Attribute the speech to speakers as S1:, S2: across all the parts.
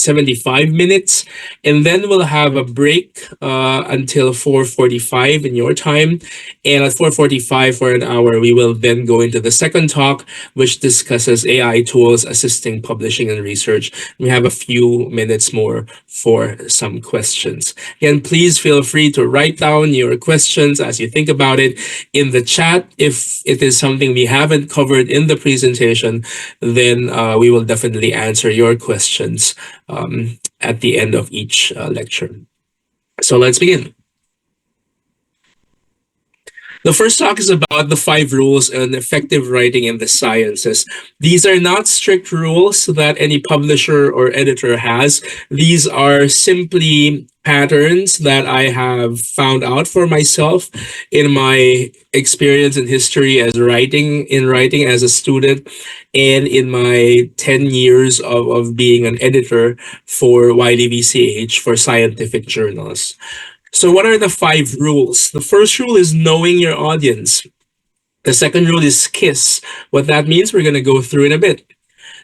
S1: 75 minutes, and then we'll have a break until 4:45 in your time, and at 4:45 for an hour, we will then go into the second talk, which discusses AI tools assisting publishing and research. We have a few minutes more for some questions. Again, please feel free to write down your questions as you think about it in the chat. If it is something we haven't covered in the presentation, then we will definitely answer your questions at the end of each lecture. So let's begin. The first talk is about the 5 rules on effective writing in the sciences. These are not strict rules that any publisher or editor has. These are simply patterns that I have found out for myself in my experience in history as writing as a student, and in my 10 years of being an editor for YDVCH for scientific journals. So what are the 5 rules? The first rule is knowing your audience. The second rule is KISS. What that means, we're going to go through in a bit.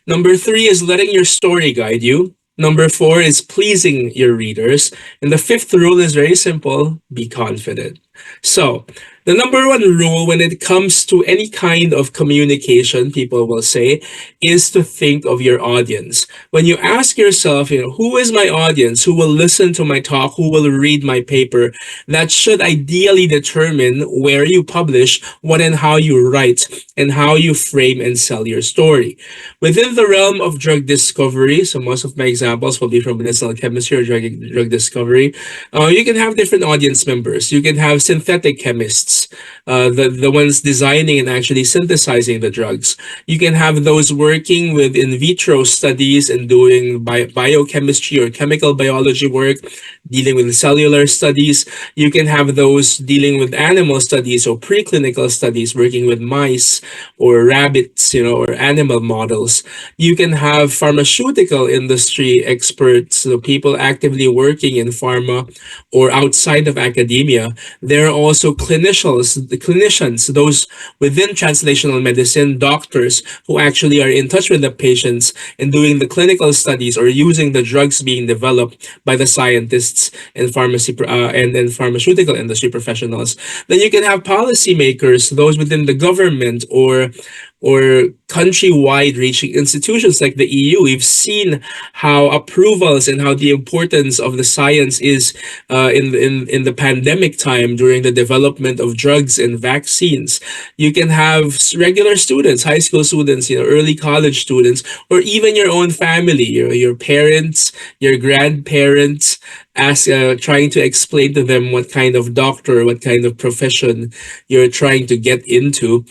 S1: Number 3 is letting your story guide you. Number 4 is pleasing your readers. And the 5th rule is very simple: be confident. So the number 1 rule when it comes to any kind of communication, people will say, is to think of your audience. When you ask yourself, who is my audience? Who will listen to my talk? Who will read my paper? That should ideally determine where you publish, what and how you write, and how you frame and sell your story. Within the realm of drug discovery, so most of my examples will be from medicinal chemistry or drug discovery, you can have different audience members. You can have synthetic chemists, the ones designing and actually synthesizing the drugs. You can have those working with in vitro studies and doing biochemistry or chemical biology work, dealing with cellular studies. You can have those dealing with animal studies or preclinical studies, working with mice or rabbits, or animal models. You can have pharmaceutical industry experts, so people actively working in pharma or outside of academia. There are also clinicians, those within translational medicine, doctors who actually are in touch with the patients and doing the clinical studies or using the drugs being developed by the scientists and pharmaceutical industry professionals. Then you can have policymakers, those within the government or country-wide reaching institutions like the EU. We've seen how approvals and how the importance of the science is in the pandemic time during the development of drugs and vaccines. You can have regular students, high school students, early college students, or even your own family, your parents, your grandparents, trying to explain to them what kind of doctor, what kind of profession you're trying to get into.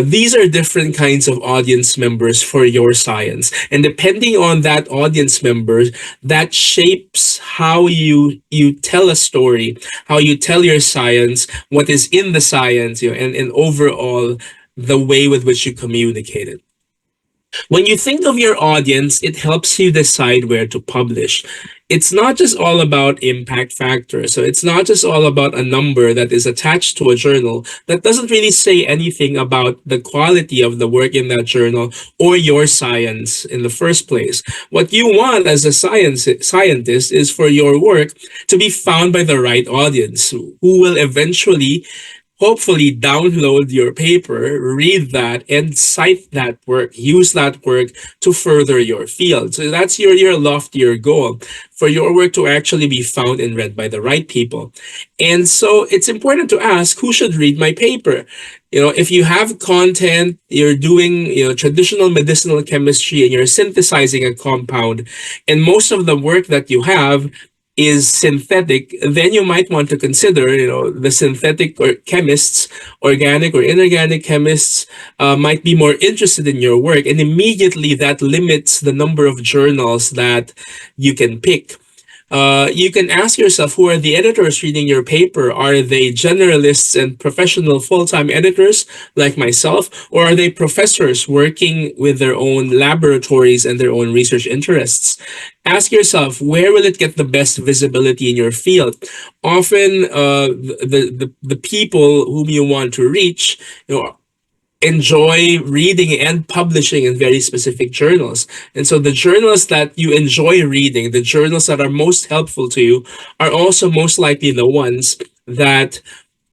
S1: These are different kinds of audience members for your science. And depending on that audience member, that shapes how you tell a story, how you tell your science, what is in the science, and overall the way with which you communicate it. When you think of your audience, it helps you decide where to publish. It's not just all about impact factor. So it's not just all about a number that is attached to a journal that doesn't really say anything about the quality of the work in that journal or your science in the first place. What you want as a scientist is for your work to be found by the right audience who will eventually hopefully download your paper, read that, and cite that work, use that work to further your field. So that's your loftier goal, for your work to actually be found and read by the right people. And so it's important to ask, who should read my paper? If you have content, you're doing traditional medicinal chemistry and you're synthesizing a compound, and most of the work that you have is synthetic, then you might want to consider, the synthetic or chemists, organic or inorganic chemists, might be more interested in your work. And immediately that limits the number of journals that you can pick. You can ask yourself, who are the editors reading your paper? Are they generalists and professional full-time editors like myself? Or are they professors working with their own laboratories and their own research interests? Ask yourself, where will it get the best visibility in your field? Often, the people whom you want to reach, enjoy reading and publishing in very specific journals. And so the journals that you enjoy reading, the journals that are most helpful to you, are also most likely the ones that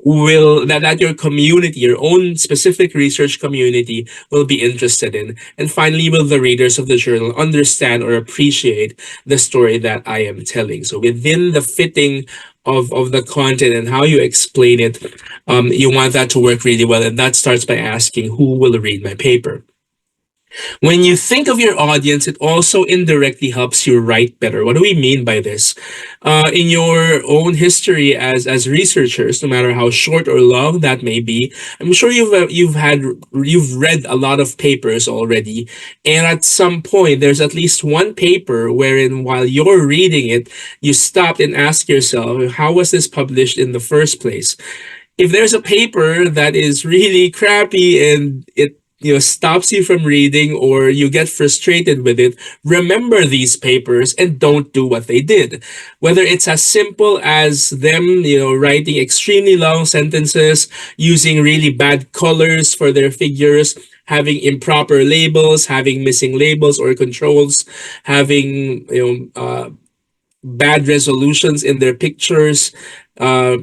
S1: that your community, your own specific research community, will be interested in. And finally, will the readers of the journal understand or appreciate the story that I am telling? So within the fitting of the content and how you explain it, you want that to work really well. And that starts by asking, who will read my paper? When you think of your audience, it also indirectly helps you write better. What do we mean by this? In your own history as researchers, no matter how short or long that may be, I'm sure you've read a lot of papers already, and at some point there's at least one paper wherein while you're reading it, you stopped and ask yourself, how was this published in the first place? If there's a paper that is really crappy and it stops you from reading or you get frustrated with it, remember these papers and don't do what they did. Whether it's as simple as them writing extremely long sentences, using really bad colors for their figures, having improper labels, having missing labels or controls, having bad resolutions in their pictures, uh,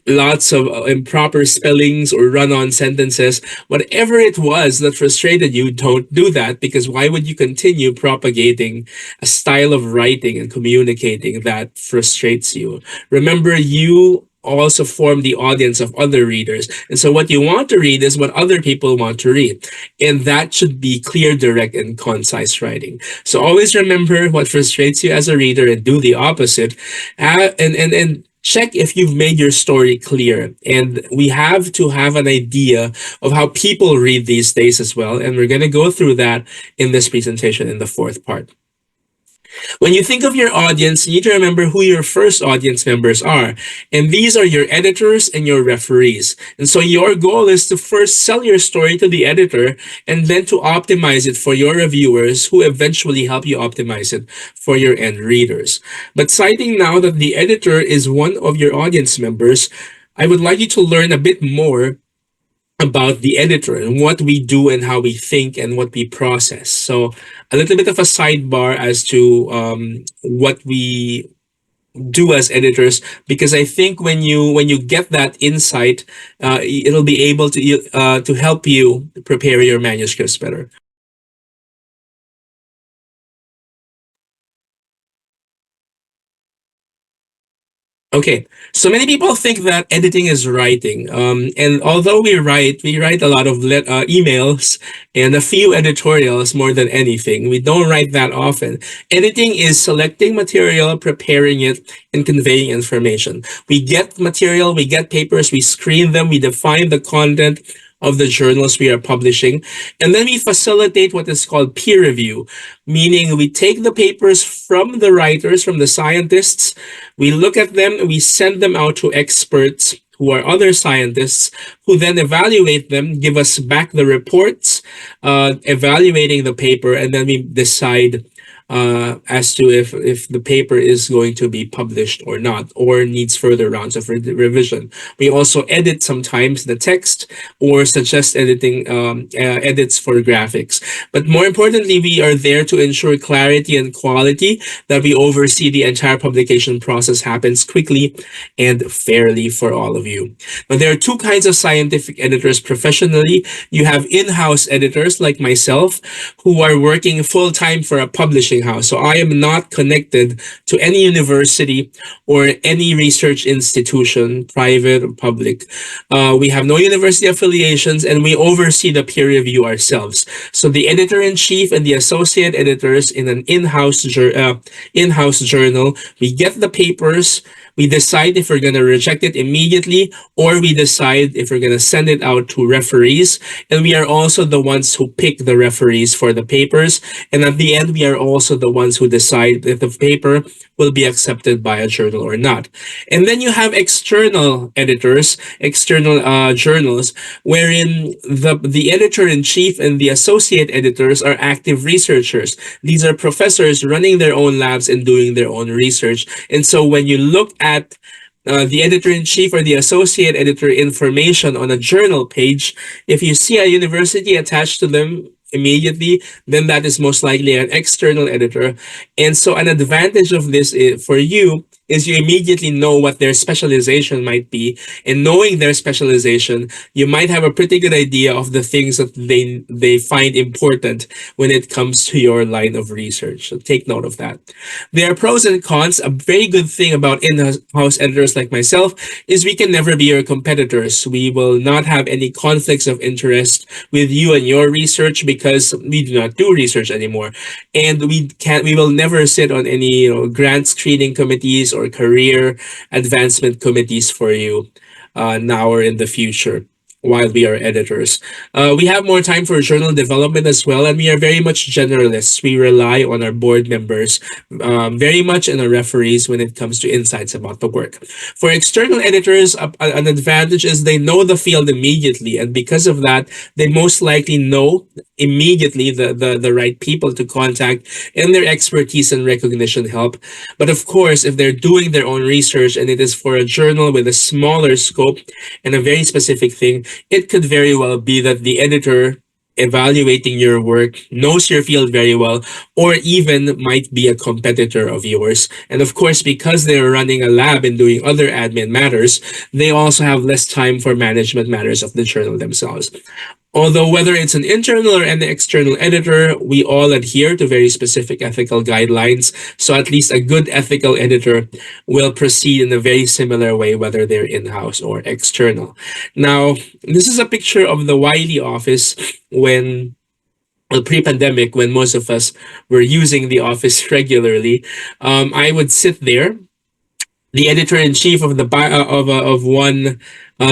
S1: lots of improper spellings or run-on sentences, whatever it was that frustrated you, don't do that, because why would you continue propagating a style of writing and communicating that frustrates you? Remember, you also form the audience of other readers. And so what you want to read is what other people want to read. And that should be clear, direct, and concise writing. So always remember what frustrates you as a reader and do the opposite. And check if you've made your story clear. And we have to have an idea of how people read these days as well. And we're going to go through that in this presentation in the fourth part. When you think of your audience, you need to remember who your first audience members are. And these are your editors and your referees. And so your goal is to first sell your story to the editor and then to optimize it for your reviewers, who eventually help you optimize it for your end readers. But citing now that the editor is one of your audience members, I would like you to learn a bit more about the editor and what we do and how we think and what we process. So a little bit of a sidebar as to what we do as editors, because I think when you get that insight, it'll be able to help you prepare your manuscripts better. Okay, so many people think that editing is writing, and although we write a lot of emails and a few editorials more than anything. We don't write that often. Editing is selecting material, preparing it, and conveying information. We get material, we get papers, we screen them, we define the content of the journals we are publishing, and then we facilitate what is called peer review, meaning we take the papers from the writers, from the scientists, we look at them, and we send them out to experts who are other scientists, who then evaluate them, give us back the reports, evaluating the paper, and then we decide as to if the paper is going to be published or not, or needs further rounds of revision. We also edit sometimes the text or suggest editing edits for graphics. But more importantly, we are there to ensure clarity and quality, that we oversee the entire publication process happens quickly and fairly for all of you. Now, there are two kinds of scientific editors professionally. You have in-house editors like myself, who are working full-time for a publishing house. So I am not connected to any university or any research institution, private or public. We have no university affiliations, and we oversee the peer review ourselves. So the editor-in-chief and the associate editors in an in-house journal, we get the papers, we decide if we're going to reject it immediately, or we decide if we're going to send it out to referees. And we are also the ones who pick the referees for the papers. And at the end, we are also the ones who decide if the paper will be accepted by a journal or not. And then you have external editors, external journals, wherein the editor-in-chief and the associate editors are active researchers. These are professors running their own labs and doing their own research. And so when you look at the editor-in-chief or the associate editor information on a journal page, if you see a university attached to them immediately, then that is most likely an external editor. And so an advantage of this for you is you immediately know what their specialization might be. And knowing their specialization, you might have a pretty good idea of the things that they find important when it comes to your line of research. So take note of that. There are pros and cons. A very good thing about in-house editors like myself is we can never be your competitors. We will not have any conflicts of interest with you and your research because we do not do research anymore. And we will never sit on any, grant screening committees or career advancement committees for you now or in the future while we are editors. We have more time for journal development as well, and we are very much generalists. We rely on our board members very much and our referees when it comes to insights about the work. For external editors, an advantage is they know the field immediately, and because of that, they most likely know immediately the right people to contact, and their expertise and recognition help. But of course, if they're doing their own research and it is for a journal with a smaller scope and a very specific thing, it could very well be that the editor evaluating your work knows your field very well, or even might be a competitor of yours. And of course, because they're running a lab and doing other admin matters, they also have less time for management matters of the journal themselves. Although whether it's an internal or an external editor, we all adhere to very specific ethical guidelines. So at least a good ethical editor will proceed in a very similar way, whether they're in-house or external. Now, this is a picture of the Wiley office when pre-pandemic, when most of us were using the office regularly. I would sit there, the editor-in-chief of of one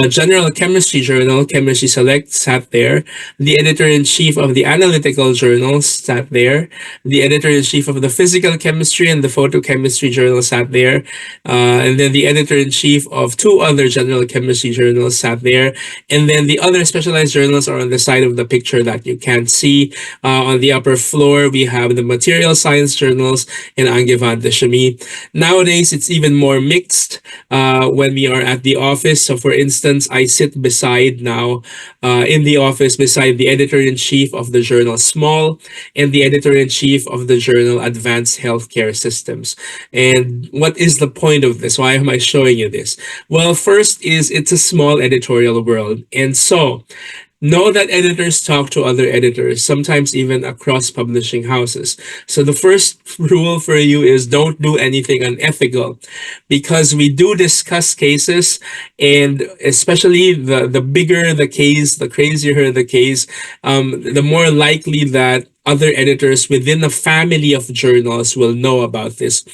S1: general chemistry journal, Chemistry Select, sat there. The editor-in-chief of the analytical journals sat there. The editor-in-chief of the physical chemistry and the photochemistry journal sat there. And then the editor-in-chief of two other general chemistry journals sat there. And then the other specialized journals are on the side of the picture that you can't see. On the upper floor, we have the material science journals and Angevin de Chimie. Nowadays, it's even more mixed when we are at the office. So for instance, I sit beside now in the office beside the editor-in-chief of the journal Small and the editor-in-chief of the journal Advanced Healthcare Systems. And what is the point of this? Why am I showing you this? Well, first is it's a small editorial world. And so know that editors talk to other editors, sometimes even across publishing houses. So the first rule for you is don't do anything unethical, because we do discuss cases, and especially the bigger the case, the crazier the case, the more likely that other editors within a family of journals will know about this.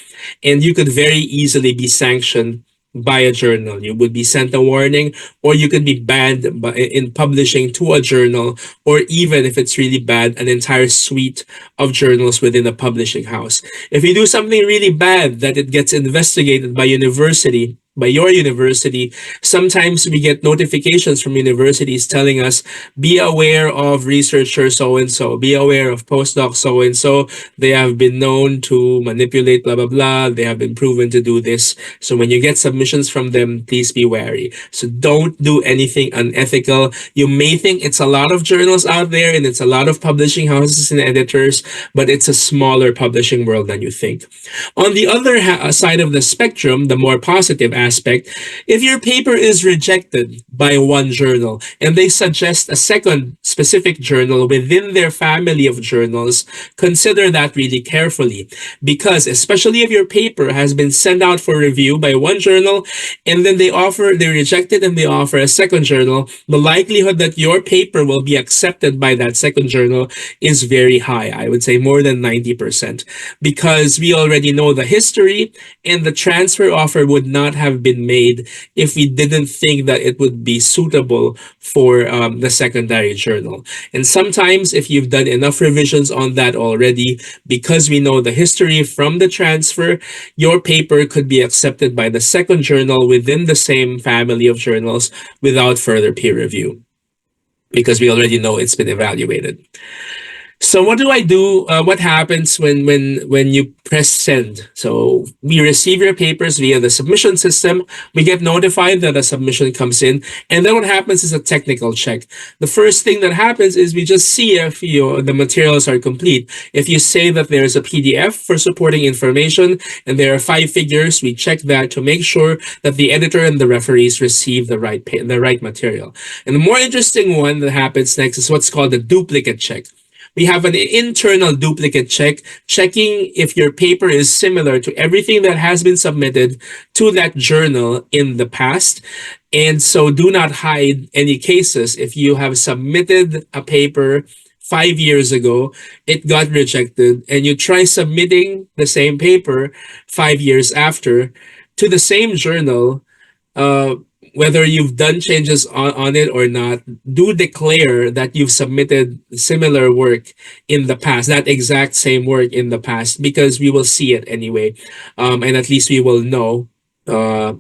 S1: And you could very easily be sanctioned by a journal. You would be sent a warning, or you could be banned in publishing to a journal, or even if it's really bad, an entire suite of journals within a publishing house. If you do something really bad that it gets investigated by your university, sometimes we get notifications from universities telling us, be aware of researcher so-and-so, be aware of postdoc so-and-so, they have been known to manipulate blah, blah, blah, they have been proven to do this. So when you get submissions from them, please be wary. So don't do anything unethical. You may think it's a lot of journals out there and it's a lot of publishing houses and editors, but it's a smaller publishing world than you think. On the other side of the spectrum, the more positive aspect, if your paper is rejected by one journal and they suggest a second specific journal within their family of journals, consider that really carefully, because especially if your paper has been sent out for review by one journal and then they reject it and they offer a second journal, the likelihood that your paper will be accepted by that second journal is very high. I would say more than 90%, because we already know the history, and the transfer offer would not have been made if we didn't think that it would be suitable for the secondary journal. And sometimes if you've done enough revisions on that already, because we know the history from the transfer, your paper could be accepted by the second journal within the same family of journals without further peer review, because we already know it's been evaluated. So what do I do? What happens when you press send? So we receive your papers via the submission system. We get notified that a submission comes in, and then what happens is a technical check. The first thing that happens is we just see if the materials are complete. If you say that there is a PDF for supporting information and there are 5 figures, we check that to make sure that the editor and the referees receive the right material. And the more interesting one that happens next is what's called a duplicate check. We have an internal duplicate check, checking if your paper is similar to everything that has been submitted to that journal in the past. And so do not hide any cases. If you have submitted a paper 5 years ago, it got rejected, and you try submitting the same paper 5 years after to the same journal, uh, whether you've done changes on it or not, do declare that you've submitted similar work in the past, that exact same work in the past, because we will see it anyway. And at least we will know uh,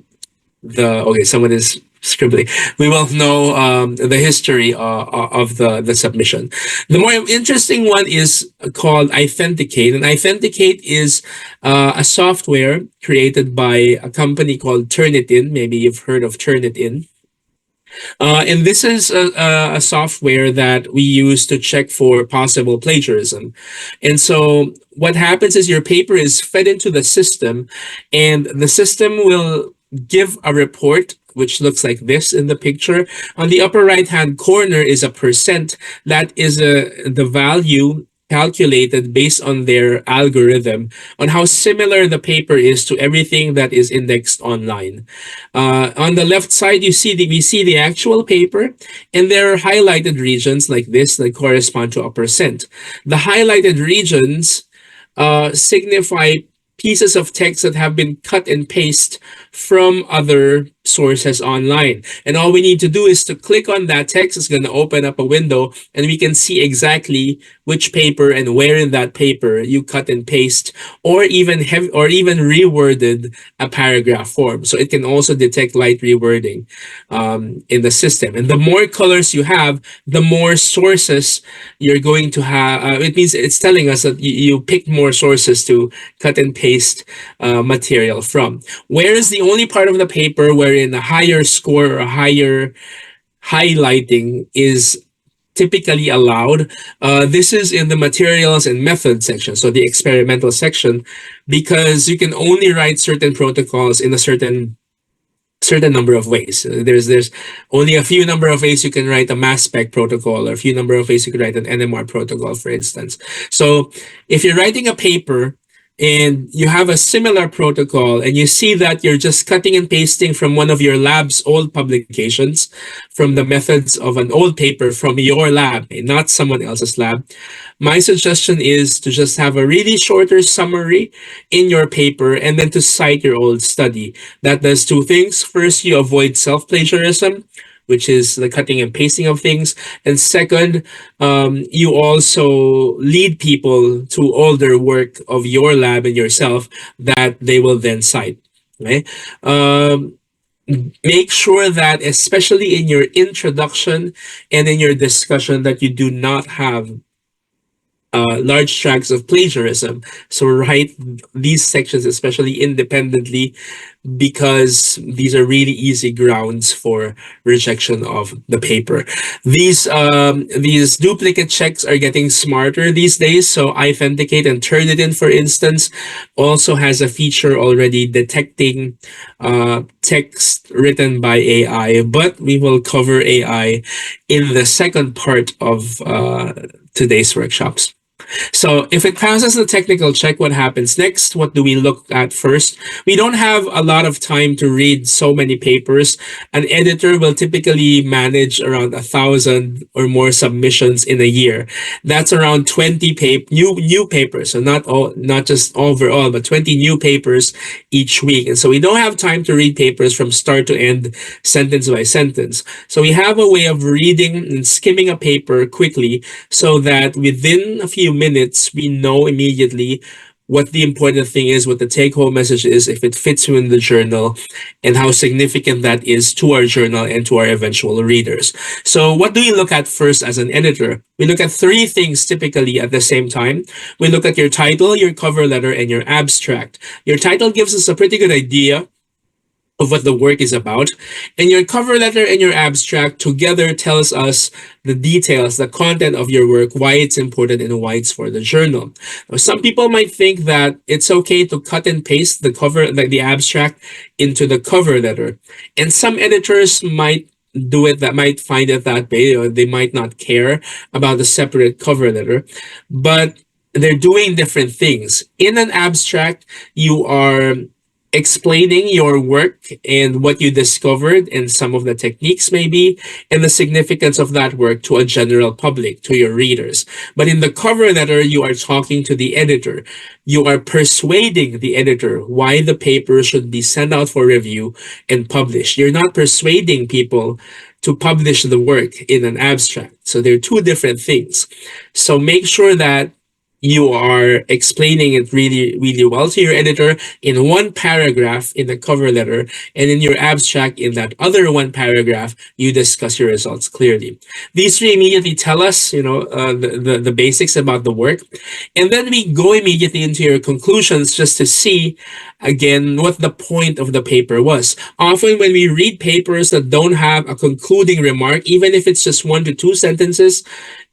S1: okay, someone is scribbling. We will know the history of the submission. The more interesting one is called Authenticate, and Authenticate is a software created by a company called Turnitin. Maybe you've heard of Turnitin. And this is a software that we use to check for possible plagiarism. And so what happens is your paper is fed into the system, and the system will give a report which looks like this in the picture. On the upper right hand corner is a percent. That is the value calculated based on their algorithm on how similar the paper is to everything that is indexed online. On the left side, we see the actual paper, and there are highlighted regions like this that correspond to a percent. The highlighted regions signify pieces of text that have been cut and paste from other sources online. And all we need to do is to click on that text. It's going to open up a window, and we can see exactly which paper and where in that paper you cut and paste, or even reworded a paragraph form. So it can also detect light rewording in the system. And the more colors you have, the more sources you're going to have. It means it's telling us that you pick more sources to cut and paste material from. Whereas the only part of the paper wherein a higher score or a higher highlighting is typically allowed. This is in the materials and method section, so the experimental section, because you can only write certain protocols in a certain number of ways. There's only a few number of ways you can write a mass spec protocol, or a few number of ways you can write an NMR protocol, for instance. So if you're writing a paper and you have a similar protocol, and you see that you're just cutting and pasting from one of your lab's old publications, from the methods of an old paper from your lab, not someone else's lab, my suggestion is to just have a really shorter summary in your paper, and then to cite your old study. That does two things. First, you avoid self-plagiarism, which is the cutting and pasting of things. And second, you also lead people to older work of your lab and yourself that they will then cite. Okay? Make sure that, especially in your introduction and in your discussion, that you do not have large tracks of plagiarism. So write these sections especially independently, because these are really easy grounds for rejection of the paper. These duplicate checks are getting smarter these days. So Authenticate and Turnitin, for instance, also has a feature already detecting text written by AI. But we will cover AI in the second part of today's workshops. So if it passes the technical check, what happens next? What do we look at first? We don't have a lot of time to read so many papers. An editor will typically manage around 1,000 or more submissions in a year. That's around 20 new papers. So not just overall, but 20 new papers each week. And so we don't have time to read papers from start to end, sentence by sentence. So we have a way of reading and skimming a paper quickly, so that within a few minutes, we know immediately what the important thing is, what the take home message is, if it fits you in the journal, and how significant that is to our journal and to our eventual readers. So, what do we look at first as an editor? We look at three things typically at the same time. We look at your title, your cover letter, and your abstract. Your title gives us a pretty good idea of what the work is about. And your cover letter and your abstract together tells us the details, the content of your work, why it's important and why it's for the journal. Now, some people might think that it's okay to cut and paste the cover, like the abstract, into the cover letter. And some editors might do it, that might find it that way, or they might not care about the separate cover letter. But they're doing different things. In an abstract, you are explaining your work and what you discovered and some of the techniques maybe and the significance of that work to a general public, to your readers. But in the cover letter, you are talking to the editor. You are persuading the editor why the paper should be sent out for review and published. You're not persuading people to publish the work in an abstract. So they're two different things. So make sure that you are explaining it really, really well to your editor in one paragraph in the cover letter, and in your abstract, in that other one paragraph, you discuss your results clearly. These three immediately tell us, the basics about the work, and then we go immediately into your conclusions just to see, again, what the point of the paper was. Often when we read papers that don't have a concluding remark, even if it's just 1 to 2 sentences,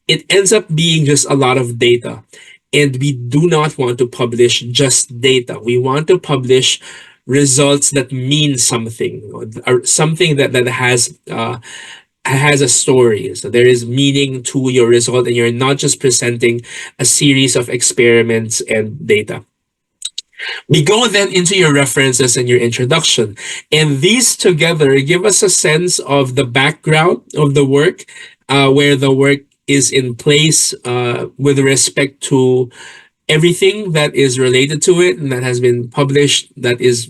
S1: it ends up being just a lot of data. And we do not want to publish just data. We want to publish results that mean something, or something that has a story. So there is meaning to your result, and you're not just presenting a series of experiments and data. We go then into your references and your introduction, and these together give us a sense of the background of the work, where the work is in place with respect to everything that is related to it and that has been published, that is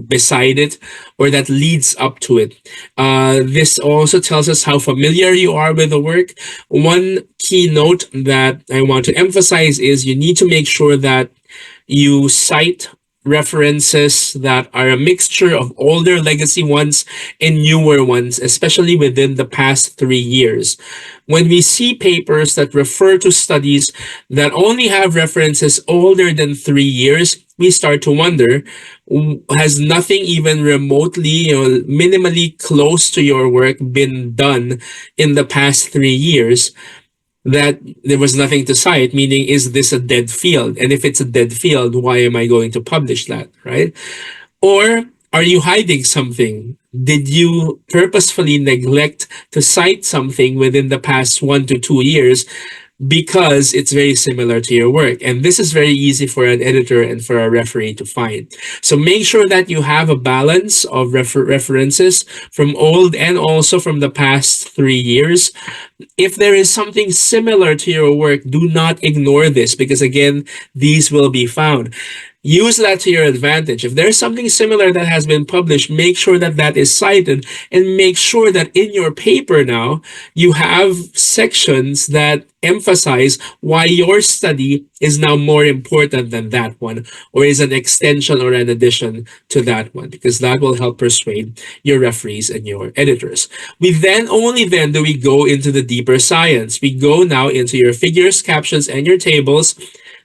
S1: beside it, or that leads up to it. This also tells us how familiar you are with the work. One key note that I want to emphasize is you need to make sure that you cite references that are a mixture of older legacy ones and newer ones, especially within the past 3 years. When we see papers that refer to studies that only have references older than 3 years, we start to wonder, has nothing even remotely, minimally close to your work been done in the past 3 years? That there was nothing to cite, meaning, is this a dead field? And if it's a dead field, why am I going to publish that, right? Or are you hiding something? Did you purposefully neglect to cite something within the past 1 to 2 years because it's very similar to your work? And this is very easy for an editor and for a referee to find. So make sure that you have a balance of references from old and also from the past 3 years. If there is something similar to your work, do not ignore this, because again, these will be found. Use that to your advantage. If there's something similar that has been published, make sure that that is cited, and make sure that in your paper now, you have sections that emphasize why your study is now more important than that one, or is an extension or an addition to that one, because that will help persuade your referees and your editors. Only then do we go into the deeper science. We go now into your figures, captions, and your tables.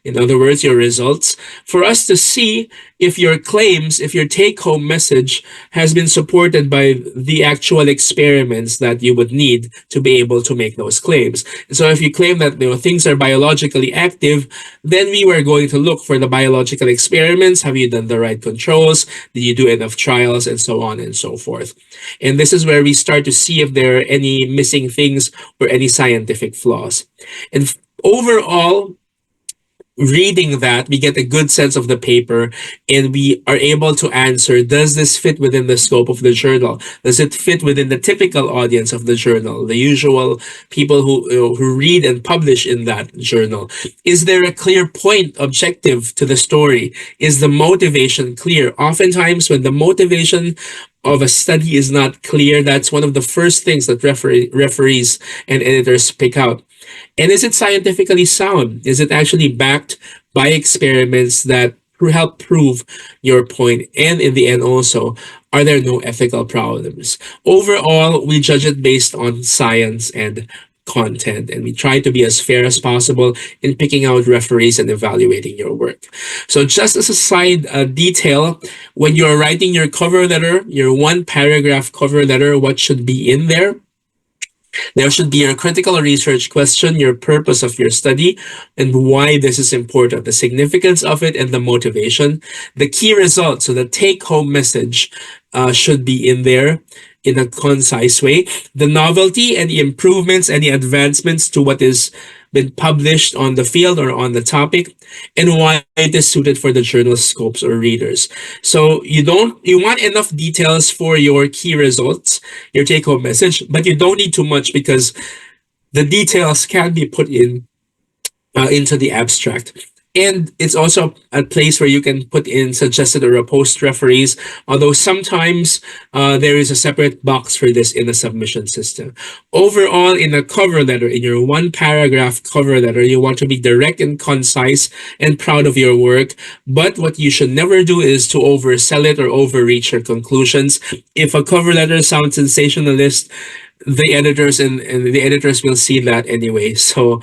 S1: In other words, your results, for us to see if your claims, if your take-home message has been supported by the actual experiments that you would need to be able to make those claims. So if you claim that things are biologically active, then we were going to look for the biological experiments. Have you done the right controls? Did you do enough trials? And so on and so forth. And this is where we start to see if there are any missing things or any scientific flaws. And overall, reading that, we get a good sense of the paper, and we are able to answer, does this fit within the scope of the journal? Does it fit within the typical audience of the journal, the usual people who read and publish in that journal? Is there a clear point, objective to the story? Is the motivation clear? Oftentimes, when the motivation of a study is not clear, that's one of the first things that referees and editors pick out. And is it scientifically sound? Is it actually backed by experiments that help prove your point? And in the end, also, are there no ethical problems? Overall, we judge it based on science and content, and we try to be as fair as possible in picking out referees and evaluating your work. So, just as a side detail, when you're writing your cover letter, your one paragraph cover letter, what should be in there? There should be your critical research question, your purpose of your study, and why this is important, the significance of it, and the motivation. The key results, so the take home message, should be in there in a concise way. The novelty, any improvements, any advancements to what is been published on the field or on the topic, and why it is suited for the journal scopes or readers. So you want enough details for your key results, your take home message, but you don't need too much because the details can be put in into the abstract. And it's also a place where you can put in suggested or opposed referees, although sometimes there is a separate box for this in the submission system. Overall, in a cover letter, in your one paragraph cover letter, you want to be direct and concise and proud of your work. But what you should never do is to oversell it or overreach your conclusions. If a cover letter sounds sensationalist, the editors and the editors will see that anyway. So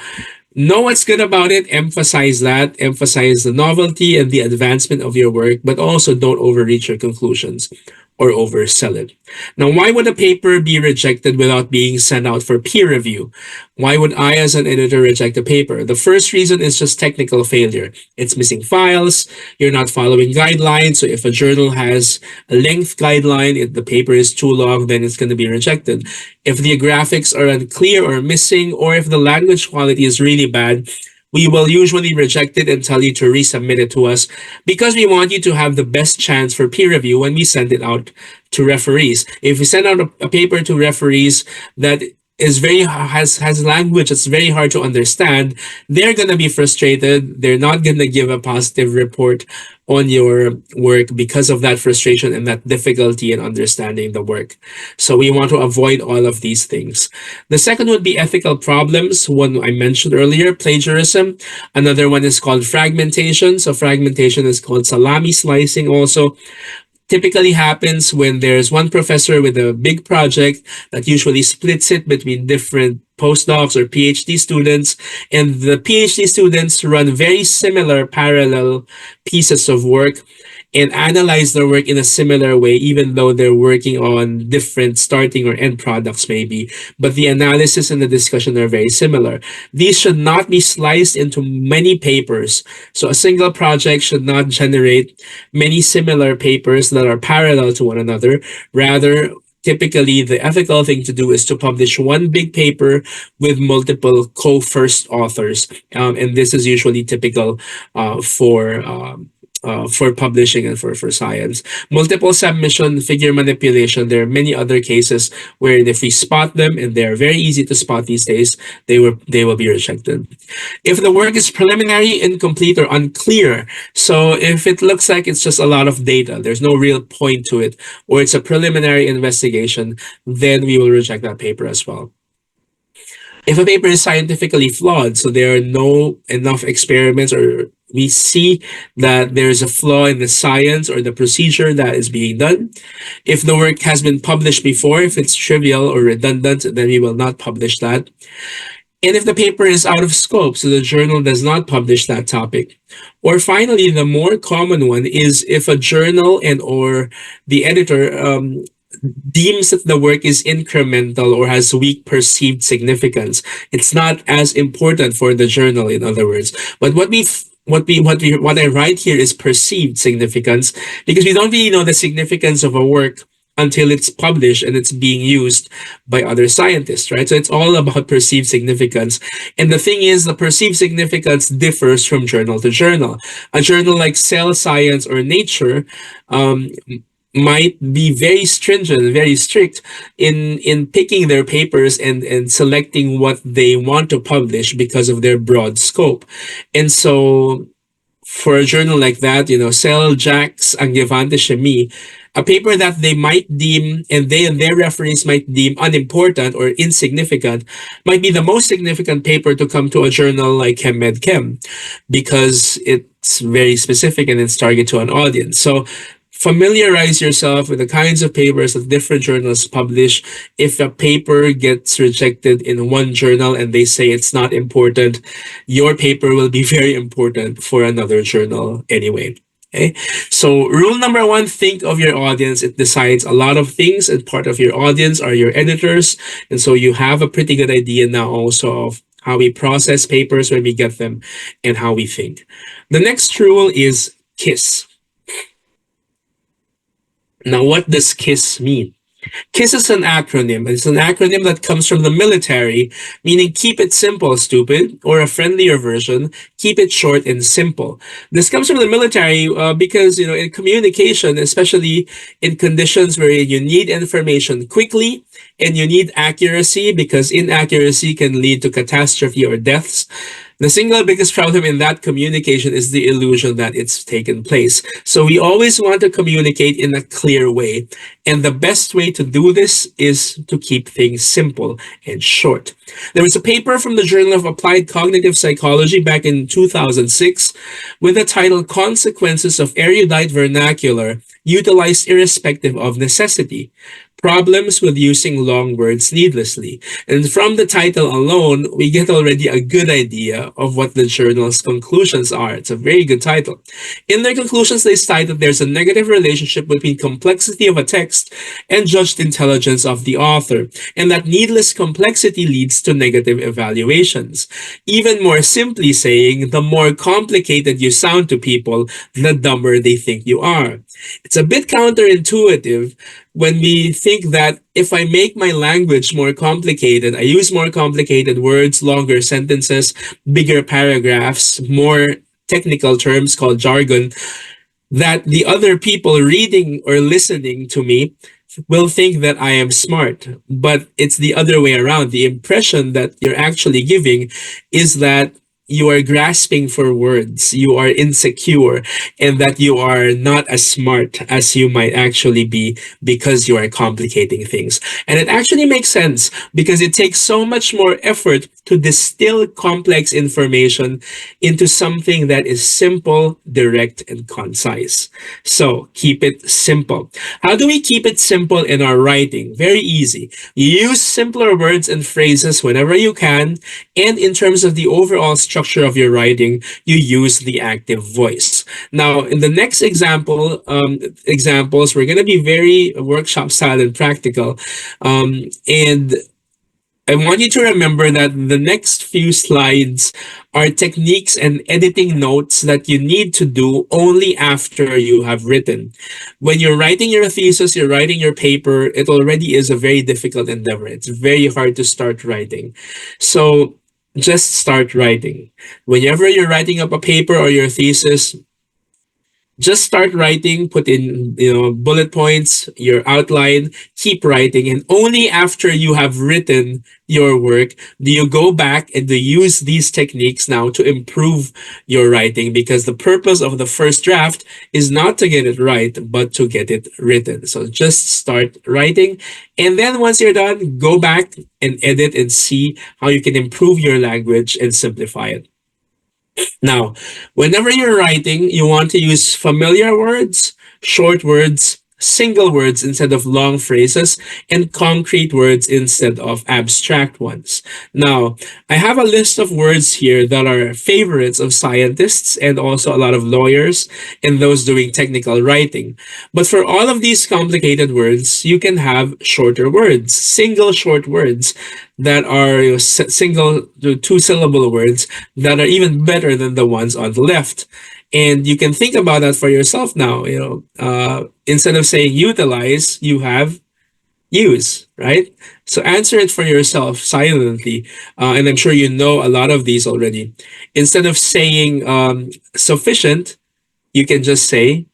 S1: know what's good about it, emphasize that, emphasize the novelty and the advancement of your work, but also don't overreach your conclusions or oversell it. Now, why would a paper be rejected without being sent out for peer review? Why would I, as an editor, reject a paper? The first reason is just technical failure. It's missing files, you're not following guidelines. So if a journal has a length guideline, if the paper is too long, then it's going to be rejected. If the graphics are unclear or missing, or if the language quality is really bad, we will usually reject it and tell you to resubmit it to us because we want you to have the best chance for peer review when we send it out to referees. If we send out a paper to referees that is very has language that's very hard to understand, they're gonna be frustrated. They're not gonna give a positive report on your work because of that frustration and that difficulty in understanding the work. So we want to avoid all of these things. The second would be ethical problems. One I mentioned earlier, plagiarism. Another one is called fragmentation. So fragmentation is called salami slicing also. Typically happens when there's one professor with a big project that usually splits it between different postdocs or PhD students, and the PhD students run very similar parallel pieces of work and analyze their work in a similar way, even though they're working on different starting or end products maybe, but the analysis and the discussion are very similar. These should not be sliced into many papers. So a single project should not generate many similar papers that are parallel to one another. Rather, typically the ethical thing to do is to publish one big paper with multiple co-first authors. And this is usually typical for publishing and for science. Multiple submission, figure manipulation. There are many other cases where if we spot them, and they're very easy to spot these days, they will be rejected. If the work is preliminary, incomplete, or unclear, so if it looks like it's just a lot of data, there's no real point to it, or it's a preliminary investigation, then we will reject that paper as well. If a paper is scientifically flawed, so there are no enough experiments, or we see that there is a flaw in the science or the procedure that is being done. If the work has been published before, if it's trivial or redundant, then we will not publish that. And if the paper is out of scope, so the journal does not publish that topic. Or finally, the more common one is if a journal and or the editor deems that the work is incremental or has weak perceived significance. It's not as important for the journal, in other words. But what I write here is perceived significance, because we don't really know the significance of a work until it's published and it's being used by other scientists, right? So it's all about perceived significance. And the thing is, the perceived significance differs from journal to journal. A journal like Cell Science or Nature might be very stringent, very strict in picking their papers and selecting what they want to publish because of their broad scope. And so for a journal like that, Cell, Jax, Angevante, Chemie, A paper that they might deem, and they and their referees might deem unimportant or insignificant, might be the most significant paper to come to a journal like ChemMedChem, because it's very specific and it's targeted to an audience. So familiarize yourself with the kinds of papers that different journals publish. If a paper gets rejected in one journal and they say it's not important, your paper will be very important for another journal anyway. Okay. So rule number one, think of your audience. It decides a lot of things, and part of your audience are your editors. And so you have a pretty good idea now also of how we process papers when we get them and how we think. The next rule is KISS. Now, what does KISS mean? KISS is an acronym. It's an acronym that comes from the military, meaning keep it simple, stupid, or a friendlier version, keep it short and simple. This comes from the military because, in communication, especially in conditions where you need information quickly and you need accuracy, because inaccuracy can lead to catastrophe or deaths. The single biggest problem in that communication is the illusion that it's taken place. So we always want to communicate in a clear way. And the best way to do this is to keep things simple and short. There was a paper from the Journal of Applied Cognitive Psychology back in 2006 with the title Consequences of Erudite Vernacular Utilized Irrespective of Necessity. Problems with using long words needlessly. And from the title alone, we get already a good idea of what the journal's conclusions are. It's a very good title. In their conclusions, they cite that there's a negative relationship between complexity of a text and judged intelligence of the author, and that needless complexity leads to negative evaluations. Even more simply saying, the more complicated you sound to people, the dumber they think you are. It's a bit counterintuitive when we think that if I make my language more complicated, I use more complicated words, longer sentences, bigger paragraphs, more technical terms called jargon, that the other people reading or listening to me will think that I am smart. But it's the other way around. The impression that you're actually giving is that you are grasping for words, you are insecure, and that you are not as smart as you might actually be because you are complicating things. And it actually makes sense because it takes so much more effort to distill complex information into something that is simple, direct, and concise. So keep it simple. How do we keep it simple in our writing? Very easy. You use simpler words and phrases whenever you can, and in terms of the overall structure of your writing, you use the active voice. Now, in the next examples, we're going to be very workshop style and practical. And I want you to remember that the next few slides are techniques and editing notes that you need to do only after you have written. When you're writing your thesis, you're writing your paper, it already is a very difficult endeavor. It's very hard to start writing. So just start writing. Whenever you're writing up a paper or your thesis, just start writing, put in, bullet points, your outline, keep writing. And only after you have written your work do you go back and to use these techniques now to improve your writing, because the purpose of the first draft is not to get it right, but to get it written. So just start writing. And then once you're done, go back and edit and see how you can improve your language and simplify it. Now, whenever you're writing, you want to use familiar words, short words, single words instead of long phrases, and concrete words instead of abstract ones. Now, I have a list of words here that are favorites of scientists and also a lot of lawyers and those doing technical writing. But for all of these complicated words, you can have shorter words, single short words that are single to two-syllable words that are even better than the ones on the left. And you can think about that for yourself now. Instead of saying utilize, you have use, right? So answer it for yourself silently. And I'm sure you know a lot of these already. Instead of saying sufficient, you can just say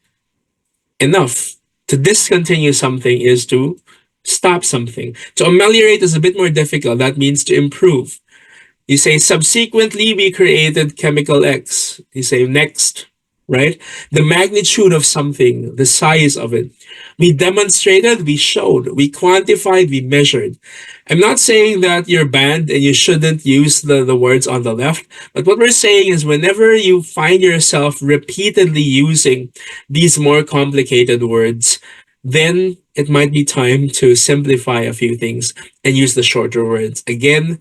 S1: enough. To discontinue something is to stop something. To ameliorate is a bit more difficult. That means to improve. You say, subsequently, we created chemical X. You say, next. right? The magnitude of something, the size of it. We demonstrated, we showed, we quantified, we measured. I'm not saying that you're banned and you shouldn't use the words on the left, but what we're saying is whenever you find yourself repeatedly using these more complicated words, then it might be time to simplify a few things and use the shorter words. Again,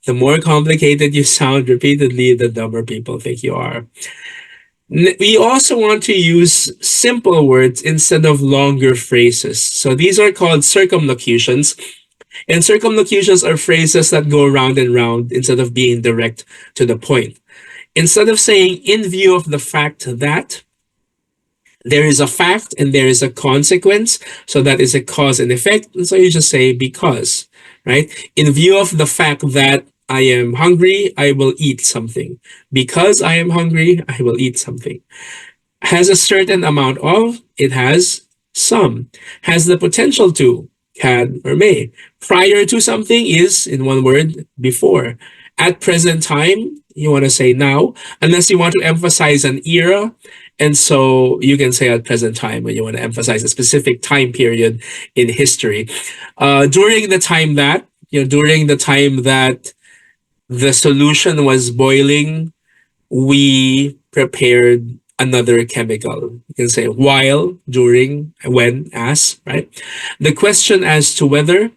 S1: the more complicated you sound repeatedly, the dumber people think you are. We also want to use simple words instead of longer phrases. So these are called circumlocutions. And circumlocutions are phrases that go round and round instead of being direct to the point. Instead of saying, in view of the fact that, there is a fact and there is a consequence. So that is a cause and effect. And so you just say because, right? In view of the fact that I am hungry, I will eat something. Because I am hungry, I will eat something. Has a certain amount of, it has some. Has the potential to, can or may. Prior to something is, in one word, before. At present time, you want to say now, unless you want to emphasize an era. And so you can say at present time when you want to emphasize a specific time period in history. During the time that, during the time that the solution was boiling, we prepared another chemical. You can say while, during, when, as, right? The question as to whether,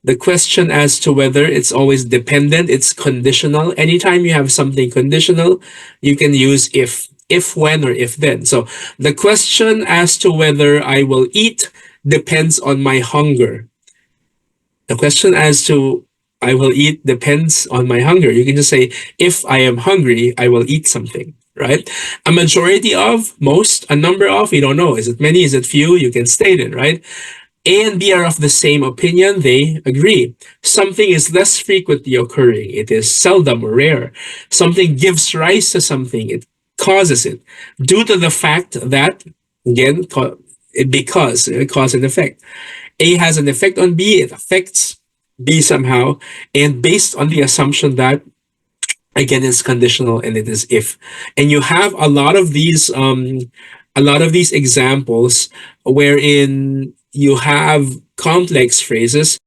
S1: the question as to whether it's always dependent, it's conditional. Anytime you have something conditional, you can use if when, or if then. So the question as to whether I will eat depends on my hunger. The question as to I will eat depends on my hunger. You can just say, if I am hungry, I will eat something, right? A majority of, most, a number of, you don't know. Is it many? Is it few? You can state it, right? A and B are of the same opinion. They agree. Something is less frequently occurring. It is seldom or rare. Something gives rise to something. It causes it. Due to the fact that, again, because, cause and effect. A has an effect on B. It affects B somehow. And based on the assumption that, again, it's conditional and it is if. And you have a lot of these examples wherein you have complex phrases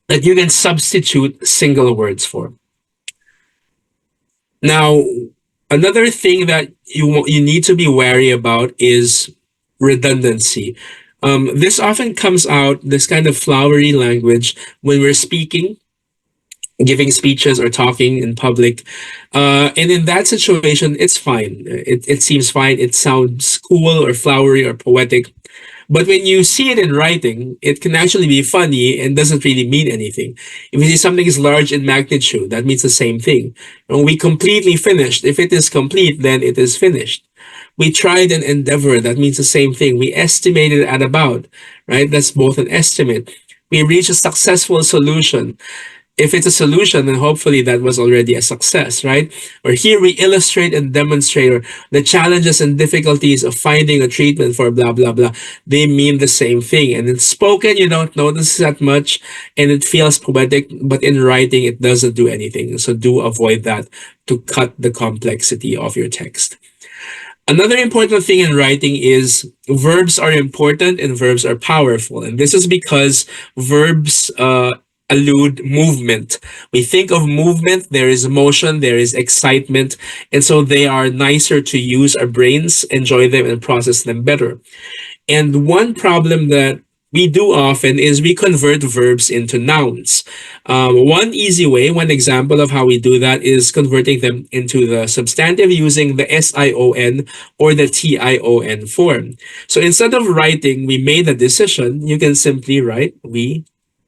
S1: that you can substitute single words for. Now, another thing that you need to be wary about is redundancy. This often comes out, this kind of flowery language, when we're speaking, giving speeches or talking in public. And in that situation, it's fine. It seems fine. It sounds cool or flowery or poetic. But when you see it in writing, it can actually be funny and doesn't really mean anything. If you see something is large in magnitude, that means the same thing. When we completely finished, if it is complete, then it is finished. We tried an endeavor, that means the same thing. We estimated at about, right? That's both an estimate. We reached a successful solution. If it's a solution, then hopefully that was already a success, right? Or here we illustrate and demonstrate the challenges and difficulties of finding a treatment for blah, blah, blah. They mean the same thing. And in spoken, you don't notice that much and it feels poetic, but in writing, it doesn't do anything. So do avoid that to cut the complexity of your text. Another important thing in writing is verbs are important and verbs are powerful. And this is because verbs allude movement. We think of movement, there is motion, there is excitement, and so they are nicer to use. Our brains enjoy them and process them better. And one problem that we do often is we convert verbs into nouns. One easy way, one example of how we do that is converting them into the substantive using the SION or the TION form. So instead of writing, we made a decision, you can simply write, we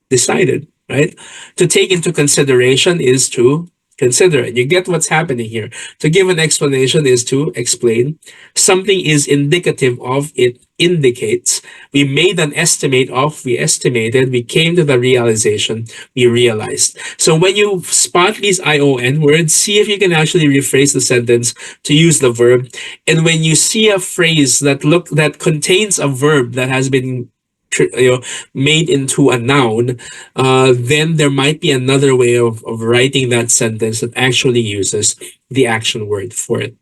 S1: decided, right? To take into consideration is to consider it. You get what's happening here. To give an explanation is to explain. Something is indicative of, it indicates. We made an estimate of, we estimated. We came to the realization, we realized. So when you spot these ION words, see if you can actually rephrase the sentence to use the verb. And when you see a phrase that contains a verb that has been made into a noun, then there might be another way of writing that sentence that actually uses the action word for it.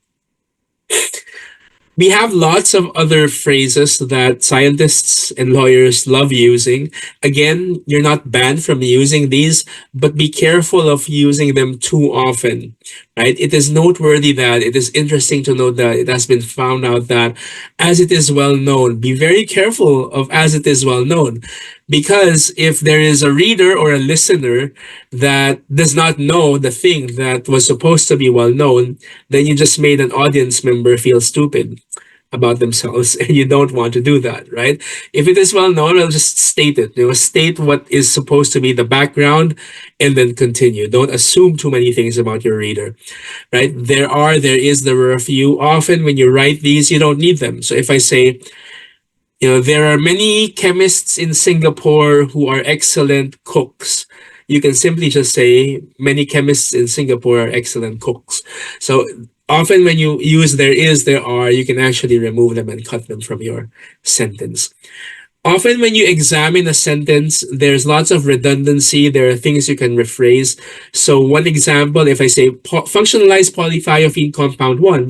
S1: We have lots of other phrases that scientists and lawyers love using. Again, you're not banned from using these, but be careful of using them too often, right? It is noteworthy that it is interesting to note that it has been found out that as it is well known, be very careful of as it is well known. Because if there is a reader or a listener that does not know the thing that was supposed to be well known, then you just made an audience member feel stupid about themselves, and you don't want to do that, right? If it is well known, I'll just state it. State what is supposed to be the background and then continue. Don't assume too many things about your reader, right? There is, there were a few. Often when you write these, you don't need them. So if I say, there are many chemists in Singapore who are excellent cooks. You can simply just say, many chemists in Singapore are excellent cooks. So often when you use there is, there are, you can actually remove them and cut them from your sentence. Often when you examine a sentence, there's lots of redundancy. There are things you can rephrase. So one example, if I say functionalized polythiophene compound 1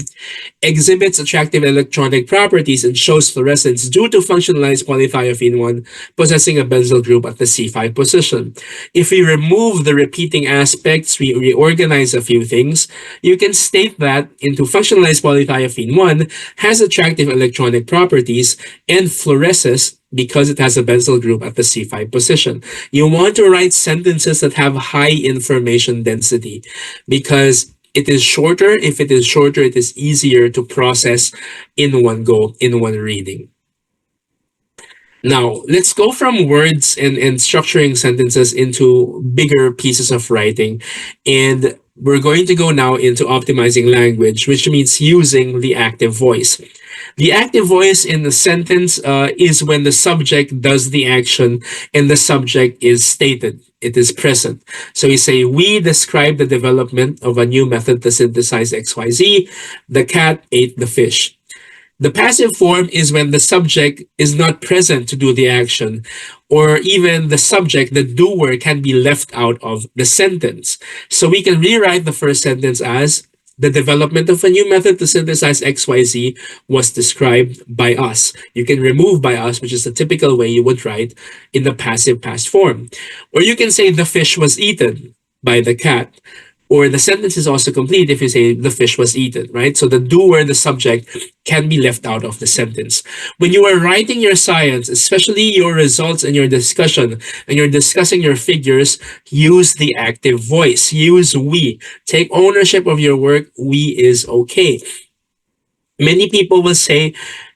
S1: exhibits attractive electronic properties and shows fluorescence due to functionalized polythiophene 1 possessing a benzyl group at the C5 position. If we remove the repeating aspects, we reorganize a few things, you can state that into functionalized polythiophene 1 has attractive electronic properties and fluoresces because it has a benzyl group at the C5 position. You want to write sentences that have high information density because it is shorter. If it is shorter, it is easier to process in one go, in one reading. Now, let's go from words and structuring sentences into bigger pieces of writing. And we're going to go now into optimizing language, which means using the active voice. The active voice in the sentence is when the subject does the action and the subject is stated. It is present. So we say, we describe the development of a new method to synthesize XYZ. The cat ate the fish. The passive form is when the subject is not present to do the action, or even the subject, the doer, can be left out of the sentence. So we can rewrite the first sentence as, the development of a new method to synthesize XYZ was described by us. You can remove by us, which is the typical way you would write in the passive past form. Or you can say the fish was eaten by the cat. Or the sentence is also complete if you say the fish was eaten, right? So the doer, the subject, can be left out of the sentence. When you are writing your science, especially your results and your discussion, and you're discussing your figures, use the active voice. Use we. Take ownership of your work. We is okay. Many people will say,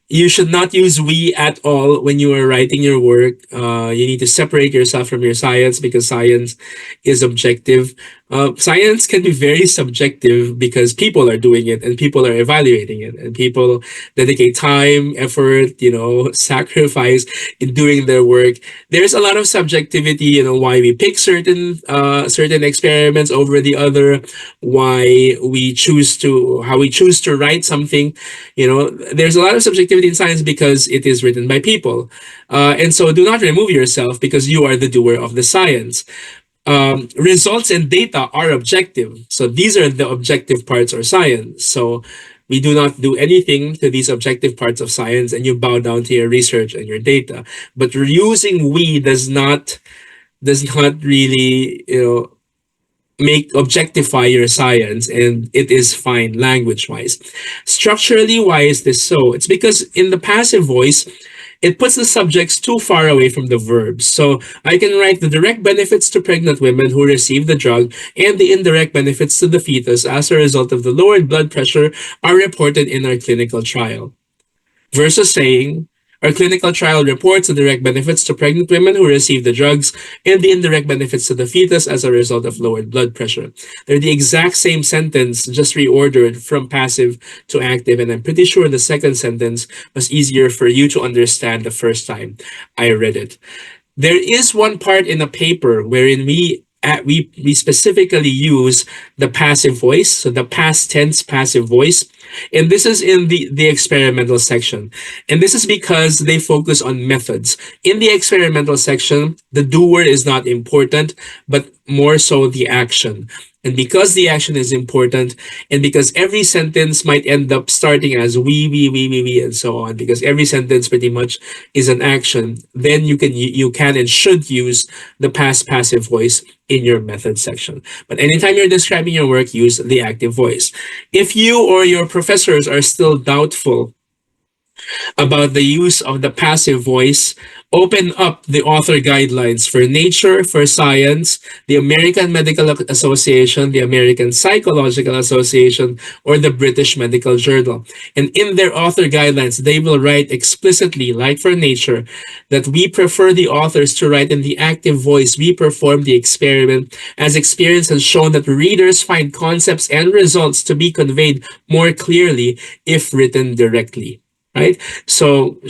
S1: you should not use we at all when you are writing your work. You need to separate yourself from your science because science is objective. Science can be very subjective because people are doing it and people are evaluating it and people dedicate time, effort, sacrifice in doing their work. There's a lot of subjectivity, why we pick certain experiments over the other, how we choose to write something. There's a lot of subjectivity in science because it is written by people. And so do not remove yourself because you are the doer of the science. Results and data are objective. So these are the objective parts of science. So we do not do anything to these objective parts of science and you bow down to your research and your data. But using we does not really, objectify your science, and it is fine language wise. Structurally, why is this so? It's because in the passive voice, it puts the subjects too far away from the verbs. So I can write the direct benefits to pregnant women who receive the drug and the indirect benefits to the fetus as a result of the lowered blood pressure are reported in our clinical trial. Versus saying, our clinical trial reports the direct benefits to pregnant women who receive the drugs and the indirect benefits to the fetus as a result of lowered blood pressure. They're the exact same sentence, just reordered from passive to active, and I'm pretty sure the second sentence was easier for you to understand the first time I read it. There is one part in a paper wherein we we specifically use the passive voice, so the past tense passive voice, and this is in the experimental section. And this is because they focus on methods. In the experimental section, the doer is not important, but more so the action. And because the action is important, and because every sentence might end up starting as we, and so on, because every sentence pretty much is an action, then you can and should use the past passive voice in your method section. But anytime you're describing your work, use the active voice. If you or your professors are still doubtful about the use of the passive voice, open up the author guidelines for Nature, for Science, the American Medical Association, the American Psychological Association, or the British Medical Journal. And in their author guidelines, they will write explicitly, like for Nature, that we prefer the authors to write in the active voice. We perform the experiment, as experience has shown that readers find concepts and results to be conveyed more clearly if written directly. Right? So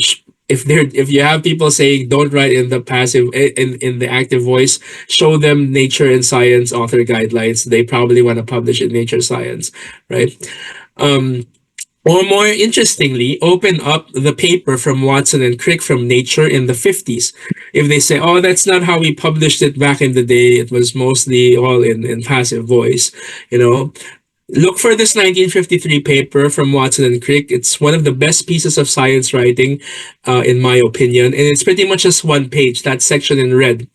S1: if you have people saying don't write in the passive in the active voice, show them Nature and Science author guidelines. They probably want to publish in Nature Science, right? Um, or more interestingly, open up the paper from Watson and Crick from Nature in the 50s. If they say, oh, that's not how we published it back in the day, it was mostly all in passive voice, you know, look for this 1953 paper from Watson and Crick. It's one of the best pieces of science writing, in my opinion, and it's pretty much just one page, that section in red.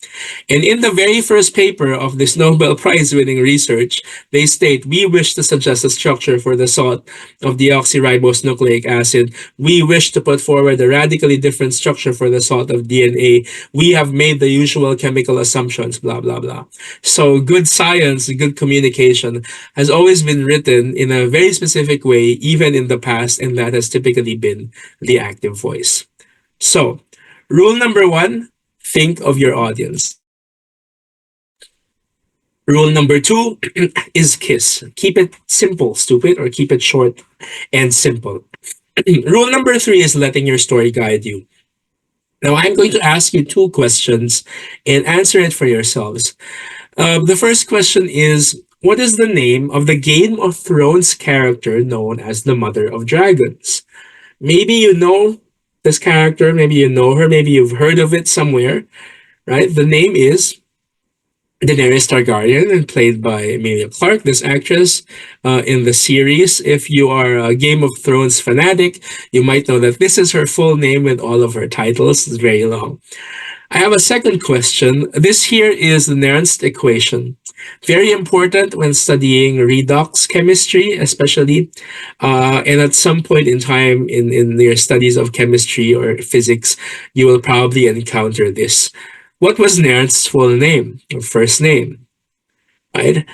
S1: And in the very first paper of this Nobel Prize winning research, they state, we wish to suggest a structure for the salt of deoxyribose nucleic acid. We wish to put forward a radically different structure for the salt of DNA. We have made the usual chemical assumptions, blah, blah, blah. So good science, good communication has always been written in a very specific way, even in the past, and that has typically been the active voice. So, rule number 1, think of your audience. Rule number 2 is KISS. Keep it simple, stupid, or keep it short and simple. Rule number 3 is letting your story guide you. Now, I'm going to ask you 2 questions and answer it for yourselves. The first question is, what is the name of the Game of Thrones character known as the Mother of Dragons? Maybe you know this character, maybe you know her, maybe you've heard of it somewhere, right? The name is Daenerys Targaryen, and played by Emilia Clarke, this actress, in the series. If you are a Game of Thrones fanatic, you might know that this is her full name with all of her titles. It's very long. I have a second question. This here is the Nernst equation. Very important when studying redox chemistry, especially. And at some point in time in your studies of chemistry or physics, you will probably encounter this. What was Nernst's full name, or first name? Right?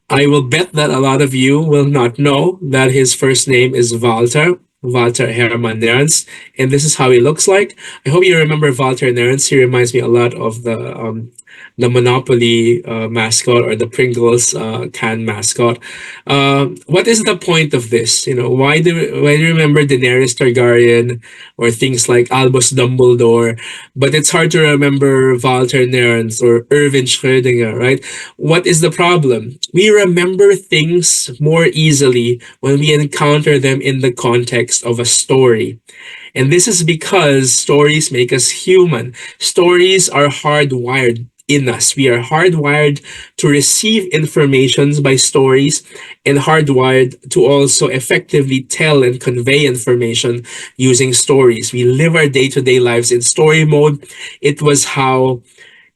S1: I will bet that a lot of you will not know that his first name is Walter Hermann Nernst, and this is how he looks like. I hope you remember Walter Nernst. He reminds me a lot of the Monopoly mascot, or the Pringles can mascot. What is the point of this? You know, why do you remember Daenerys Targaryen or things like Albus Dumbledore, but it's hard to remember Walter Nernst or Erwin Schrödinger, right? What is the problem? We remember things more easily when we encounter them in the context of a story. And this is because stories make us human. Stories are hardwired in us. We are hardwired to receive information by stories, and hardwired to also effectively tell and convey information using stories. We live our day-to-day lives in story mode. It was how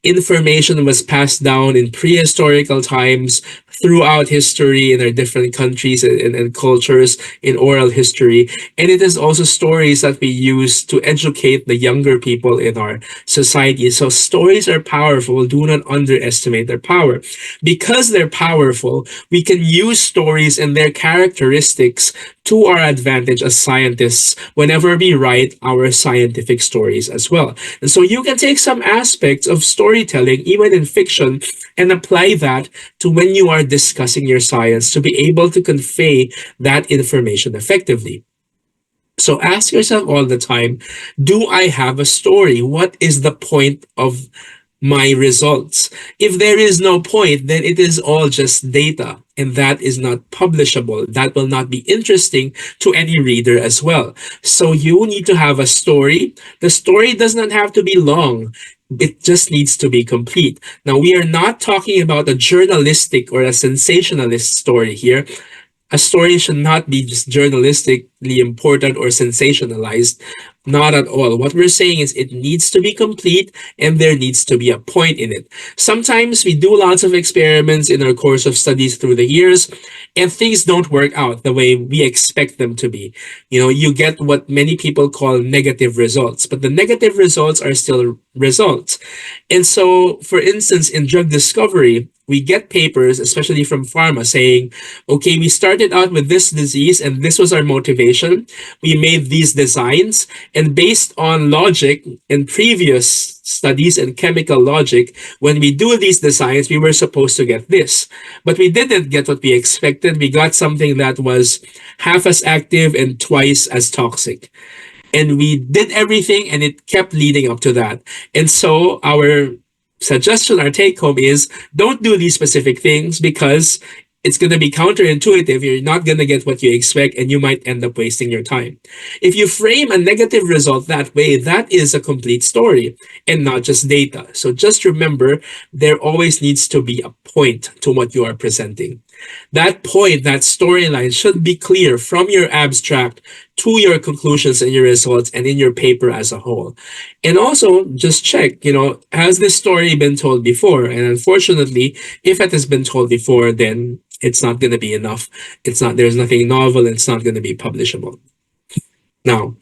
S1: information was passed down in prehistorical times, throughout history in our different countries and cultures, in oral history. And it is also stories that we use to educate the younger people in our society. So stories are powerful. Do not underestimate their power. Because they're powerful, we can use stories and their characteristics to our advantage as scientists whenever we write our scientific stories as well. And so you can take some aspects of storytelling, even in fiction, and apply that to when you are discussing your science to be able to convey that information effectively. So ask yourself all the time, do I have a story? What is the point of my results. If there is no point, then it is all just data, and that is not publishable. That will not be interesting to any reader as well. So you need to have a story. The story does not have to be long. It just needs to be complete. Now, we are not talking about a journalistic or a sensationalist story here. A story should not be just journalistically important or sensationalized. Not at all. What we're saying is it needs to be complete and there needs to be a point in it. Sometimes we do lots of experiments in our course of studies through the years and things don't work out the way we expect them to be. You know, you get what many people call negative results, but the negative results are still results. And so, for instance, in drug discovery, we get papers, especially from pharma, saying, okay, we started out with this disease and this was our motivation. We made these designs, and based on logic and previous studies and chemical logic, when we do these designs, we were supposed to get this. But we didn't get what we expected. We got something that was half as active and twice as toxic. And we did everything and it kept leading up to that. And so our suggestion, our take home is don't do these specific things because it's going to be counterintuitive. You're not going to get what you expect and you might end up wasting your time. If you frame a negative result that way, that is a complete story and not just data. So just remember, there always needs to be a point to what you are presenting. That point, that storyline should be clear from your abstract to your conclusions and your results and in your paper as a whole. And also just check, has this story been told before? And unfortunately, if it has been told before, then it's not going to be enough. There's nothing novel. It's not going to be publishable. Now,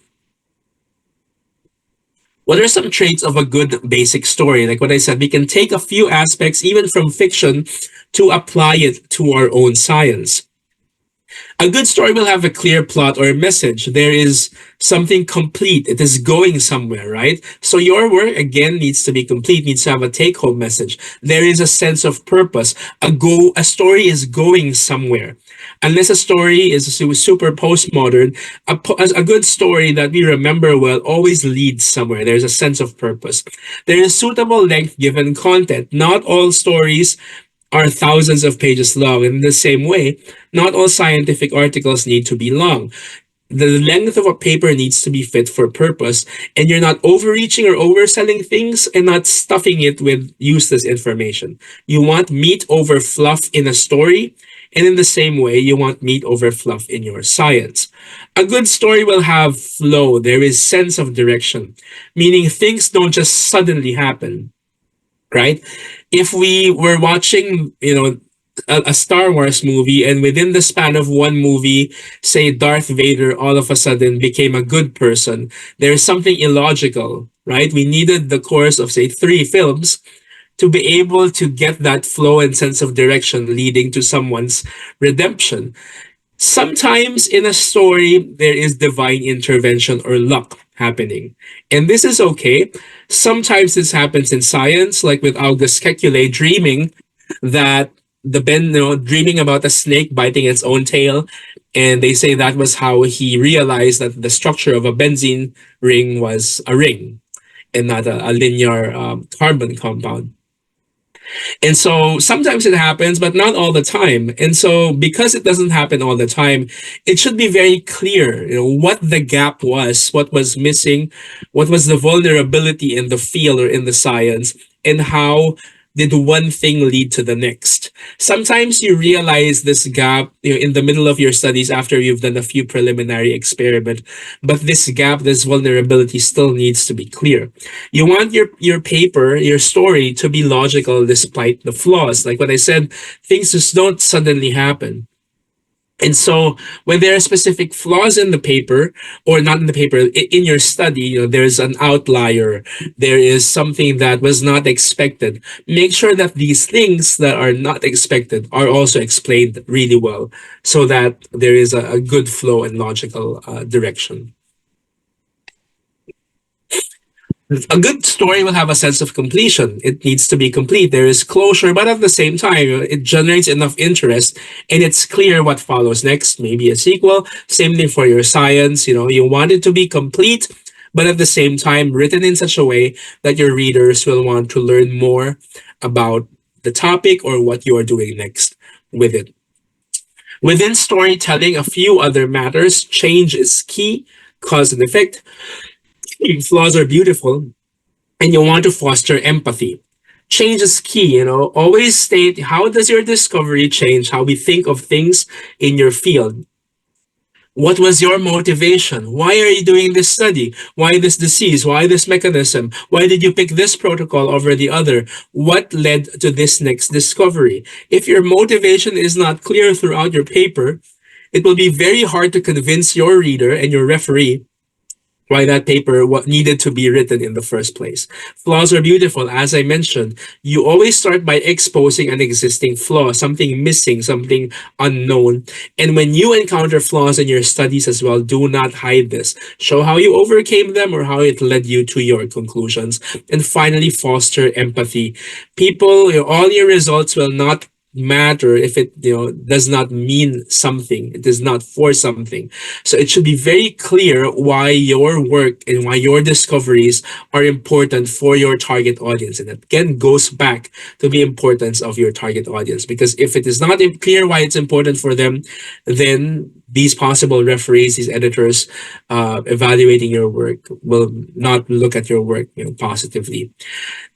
S1: what are some traits of a good basic story? Like what I said, we can take a few aspects, even from fiction, to apply it to our own science. A good story will have a clear plot or a message. There is something complete. It is going somewhere, right? So your work, again, needs to be complete, needs to have a take-home message. There is a sense of purpose. A story is going somewhere. Unless a story is super postmodern, a good story that we remember well always leads somewhere. There's a sense of purpose. There is suitable length given content. Not all stories are thousands of pages long. In the same way, not all scientific articles need to be long. The length of a paper needs to be fit for purpose, and you're not overreaching or overselling things and not stuffing it with useless information. You want meat over fluff in a story, and in the same way, you want meat over fluff in your science. A good story will have flow. There is sense of direction, meaning things don't just suddenly happen, right? If we were watching, a Star Wars movie, and within the span of one movie, say Darth Vader all of a sudden became a good person, there's something illogical, right? We needed the course of, say, 3 films to be able to get that flow and sense of direction leading to someone's redemption. Sometimes in a story, there is divine intervention or luck happening. And this is okay. Sometimes this happens in science, like with August Kekulé dreaming that dreaming about a snake biting its own tail. And they say that was how he realized that the structure of a benzene ring was a ring and not a linear carbon compound. And so sometimes it happens, but not all the time. And so because it doesn't happen all the time, it should be very clear, what the gap was, what was missing, what was the vulnerability in the field or in the science, and how did one thing lead to the next. Sometimes you realize this gap in the middle of your studies after you've done a few preliminary experiments, but this gap, this vulnerability still needs to be clear. You want your paper, your story to be logical despite the flaws. Like what I said, things just don't suddenly happen. And so when there are specific flaws in the paper, or not in the paper, in your study, there's an outlier, there is something that was not expected. Make sure that these things that are not expected are also explained really well so that there is a good flow and logical direction. A good story will have a sense of completion. It needs to be complete. There is closure, but at the same time, it generates enough interest and it's clear what follows next. Maybe a sequel. Same thing for your science. You want it to be complete, but at the same time, written in such a way that your readers will want to learn more about the topic or what you are doing next with it. Within storytelling, a few other matters. Change is key, cause and effect. Flaws are beautiful, and you want to foster empathy. Change is key, always state how does your discovery change how we think of things in your field. What was your motivation? Why are you doing this study? Why this disease? Why this mechanism? Why did you pick this protocol over the other? What led to this next discovery? If your motivation is not clear throughout your paper, it will be very hard to convince your reader and your referee why that paper what needed to be written in the first place. Flaws are beautiful. As I mentioned, you always start by exposing an existing flaw, something missing, something unknown. And when you encounter flaws in your studies as well, do not hide this. Show how you overcame them or how it led you to your conclusions. And finally, foster empathy. People, all your results will not matter if it does not mean something, it is not for something. So it should be very clear why your work and why your discoveries are important for your target audience. And that again goes back to the importance of your target audience, because if it is not clear why it's important for them, then these possible referees, these editors evaluating your work will not look at your work positively.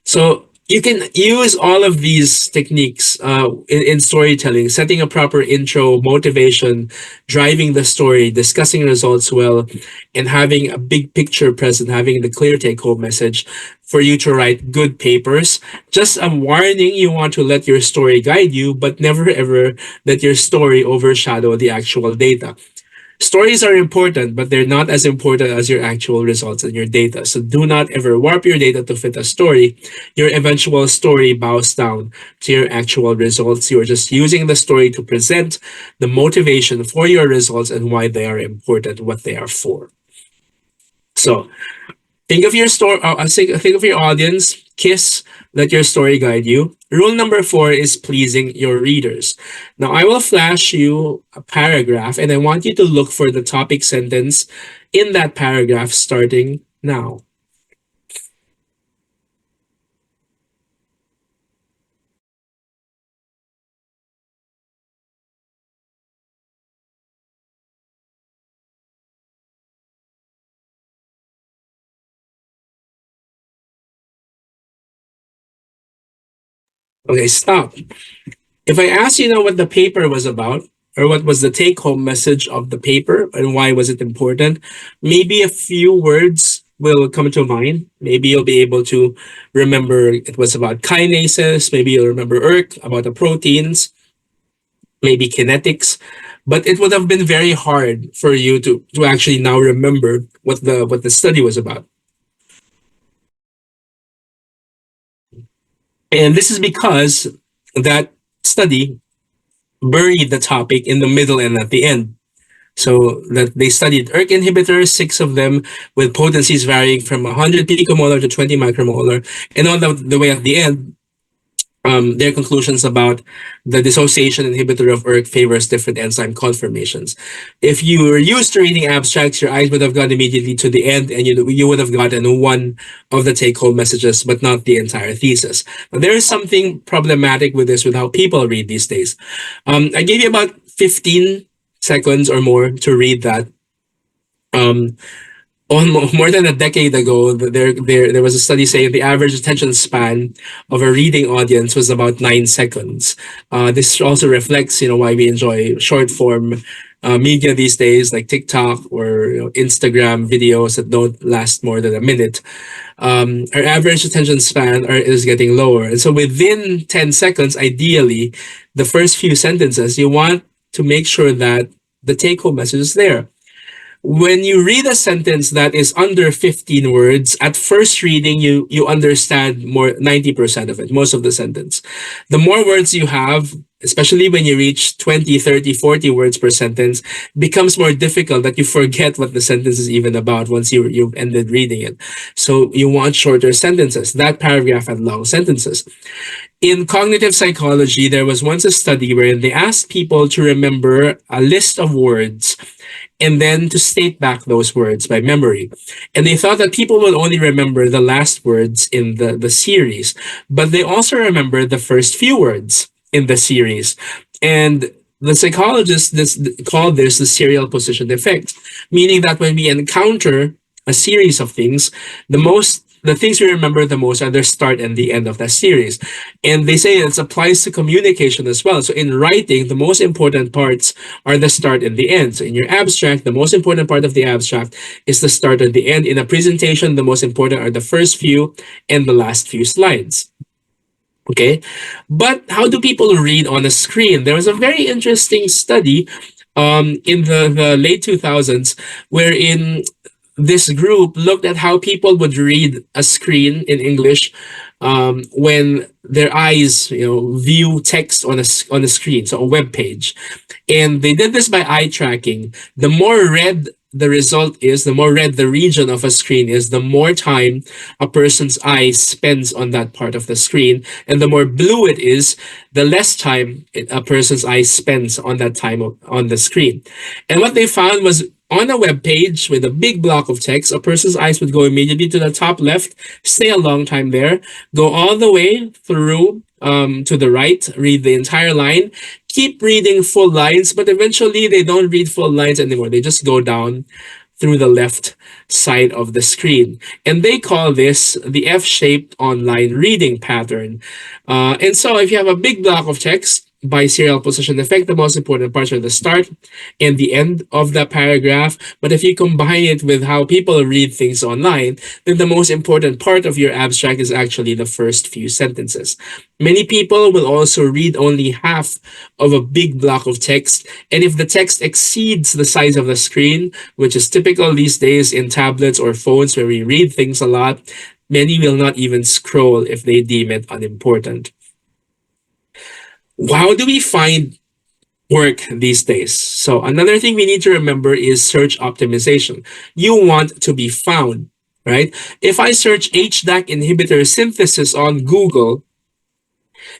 S1: So you can use all of these techniques in storytelling, setting a proper intro, motivation, driving the story, discussing results well, and having a big picture present, having the clear take-home message for you to write good papers. Just a warning, you want to let your story guide you, but never ever let your story overshadow the actual data. Stories are important, but they're not as important as your actual results and your data. So do not ever warp your data to fit a story. Your eventual story bows down to your actual results. You are just using the story to present the motivation for your results and why they are important, what they are for. So think of your story. Think of your audience. KISS. Let your story guide you. Rule number 4 is pleasing your readers. Now I will flash you a paragraph, and I want you to look for the topic sentence in that paragraph starting now. Okay, stop. If I ask you now what the paper was about, or what was the take-home message of the paper and why was it important, maybe a few words will come to mind. Maybe you'll be able to remember it was about kinases. Maybe you'll remember ERK, about the proteins, maybe kinetics. But it would have been very hard for you to actually now remember what the study was about. And this is because that study buried the topic in the middle and at the end. So that they studied ERK inhibitors, 6 of them, with potencies varying from 100 picomolar to 20 micromolar. And on the way at the end, their conclusions about the dissociation inhibitor of ERK favors different enzyme conformations. If you were used to reading abstracts, your eyes would have gone immediately to the end, and you would have gotten one of the take-home messages, but not the entire thesis. Now, there is something problematic with this, with how people read these days. I gave you about 15 seconds or more to read that. More than a decade ago, there was a study saying the average attention span of a reading audience was about 9 seconds. This also reflects, why we enjoy short form media these days, like TikTok or Instagram videos that don't last more than a minute. Our average attention span is getting lower, and so within 10 seconds, ideally, the first few sentences, you want to make sure that the take-home message is there. When you read a sentence that is under 15 words, at first reading, you understand more 90% of it, most of the sentence. The more words you have, especially when you reach 20, 30, 40 words per sentence, becomes more difficult that you forget what the sentence is even about once you've ended reading it. So you want shorter sentences. That paragraph had long sentences. In cognitive psychology, there was once a study where they asked people to remember a list of words and then to state back those words by memory. And they thought that people will only remember the last words in the series, but they also remember the first few words in the series. And the psychologists called this the serial position effect, meaning that when we encounter a series of things, the things we remember the most are the start and the end of that series. And they say it applies to communication as well. So in writing, the most important parts are the start and the end. So in your abstract, the most important part of the abstract is the start and the end. In a presentation, the most important are the first few and the last few slides. Okay. But how do people read on a screen? There was a very interesting study in the late 2000s wherein this group looked at how people would read a screen in English when their eyes, view text on a screen, so a web page. And they did this by eye tracking. The more red the result is, the more red the region of a screen is, the more time a person's eye spends on that part of the screen. And the more blue it is, the less time a person's eye spends on that time on the screen. And what they found was on a web page with a big block of text, a person's eyes would go immediately to the top left, stay a long time there, go all the way through to the right, read the entire line, keep reading full lines, but eventually they don't read full lines anymore. They just go down through the left side of the screen. And they call this the F-shaped online reading pattern. And so if you have a big block of text, by serial position effect, the most important parts are the start and the end of the paragraph. But if you combine it with how people read things online, then the most important part of your abstract is actually the first few sentences. Many people will also read only half of a big block of text. And if the text exceeds the size of the screen, which is typical these days in tablets or phones where we read things a lot, many will not even scroll if they deem it unimportant. How do we find work these days? So another thing we need to remember is search optimization. You want to be found, right? If I search HDAC inhibitor synthesis on Google,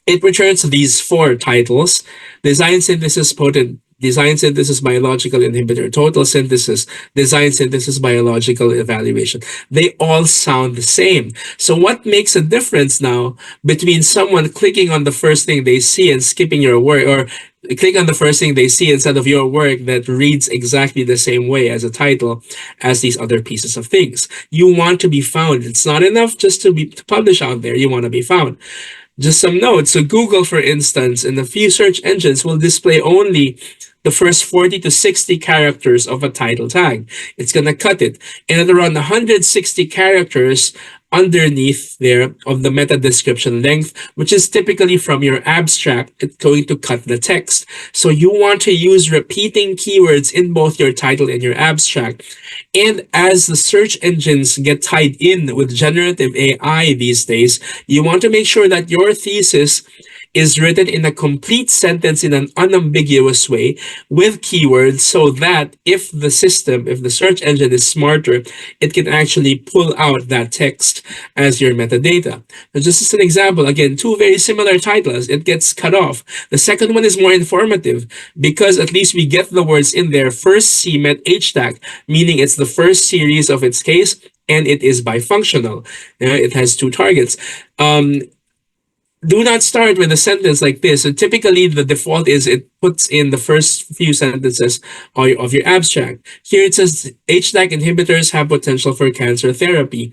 S1: it returns these four titles: design synthesis potent, design synthesis biological inhibitor, total synthesis, design synthesis biological evaluation. They all sound the same. So what makes a difference now between someone clicking on the first thing they see and skipping your work, or click on the first thing they see instead of your work that reads exactly the same way as a title as these other pieces of things? You want to be found. It's not enough just to publish out there. You want to be found. Just some notes. So Google, for instance, and a few search engines will display only the first 40 to 60 characters of a title tag. It's going to cut it. And at around 160 characters underneath there of the meta description length, which is typically from your abstract, it's going to cut the text. So you want to use repeating keywords in both your title and your abstract. And as the search engines get tied in with generative AI these days, you want to make sure that your thesis is written in a complete sentence in an unambiguous way with keywords, so that if the search engine is smarter, it can actually pull out that text as your metadata. So just as an example, again, two very similar titles, it gets cut off. The second one is more informative because at least we get the words in there. First CMET HDAC, meaning it's the first series of its case, and it is bifunctional. It has two targets. Do not start with a sentence like this. So typically the default is it puts in the first few sentences of your abstract. Here it says HDAC inhibitors have potential for cancer therapy.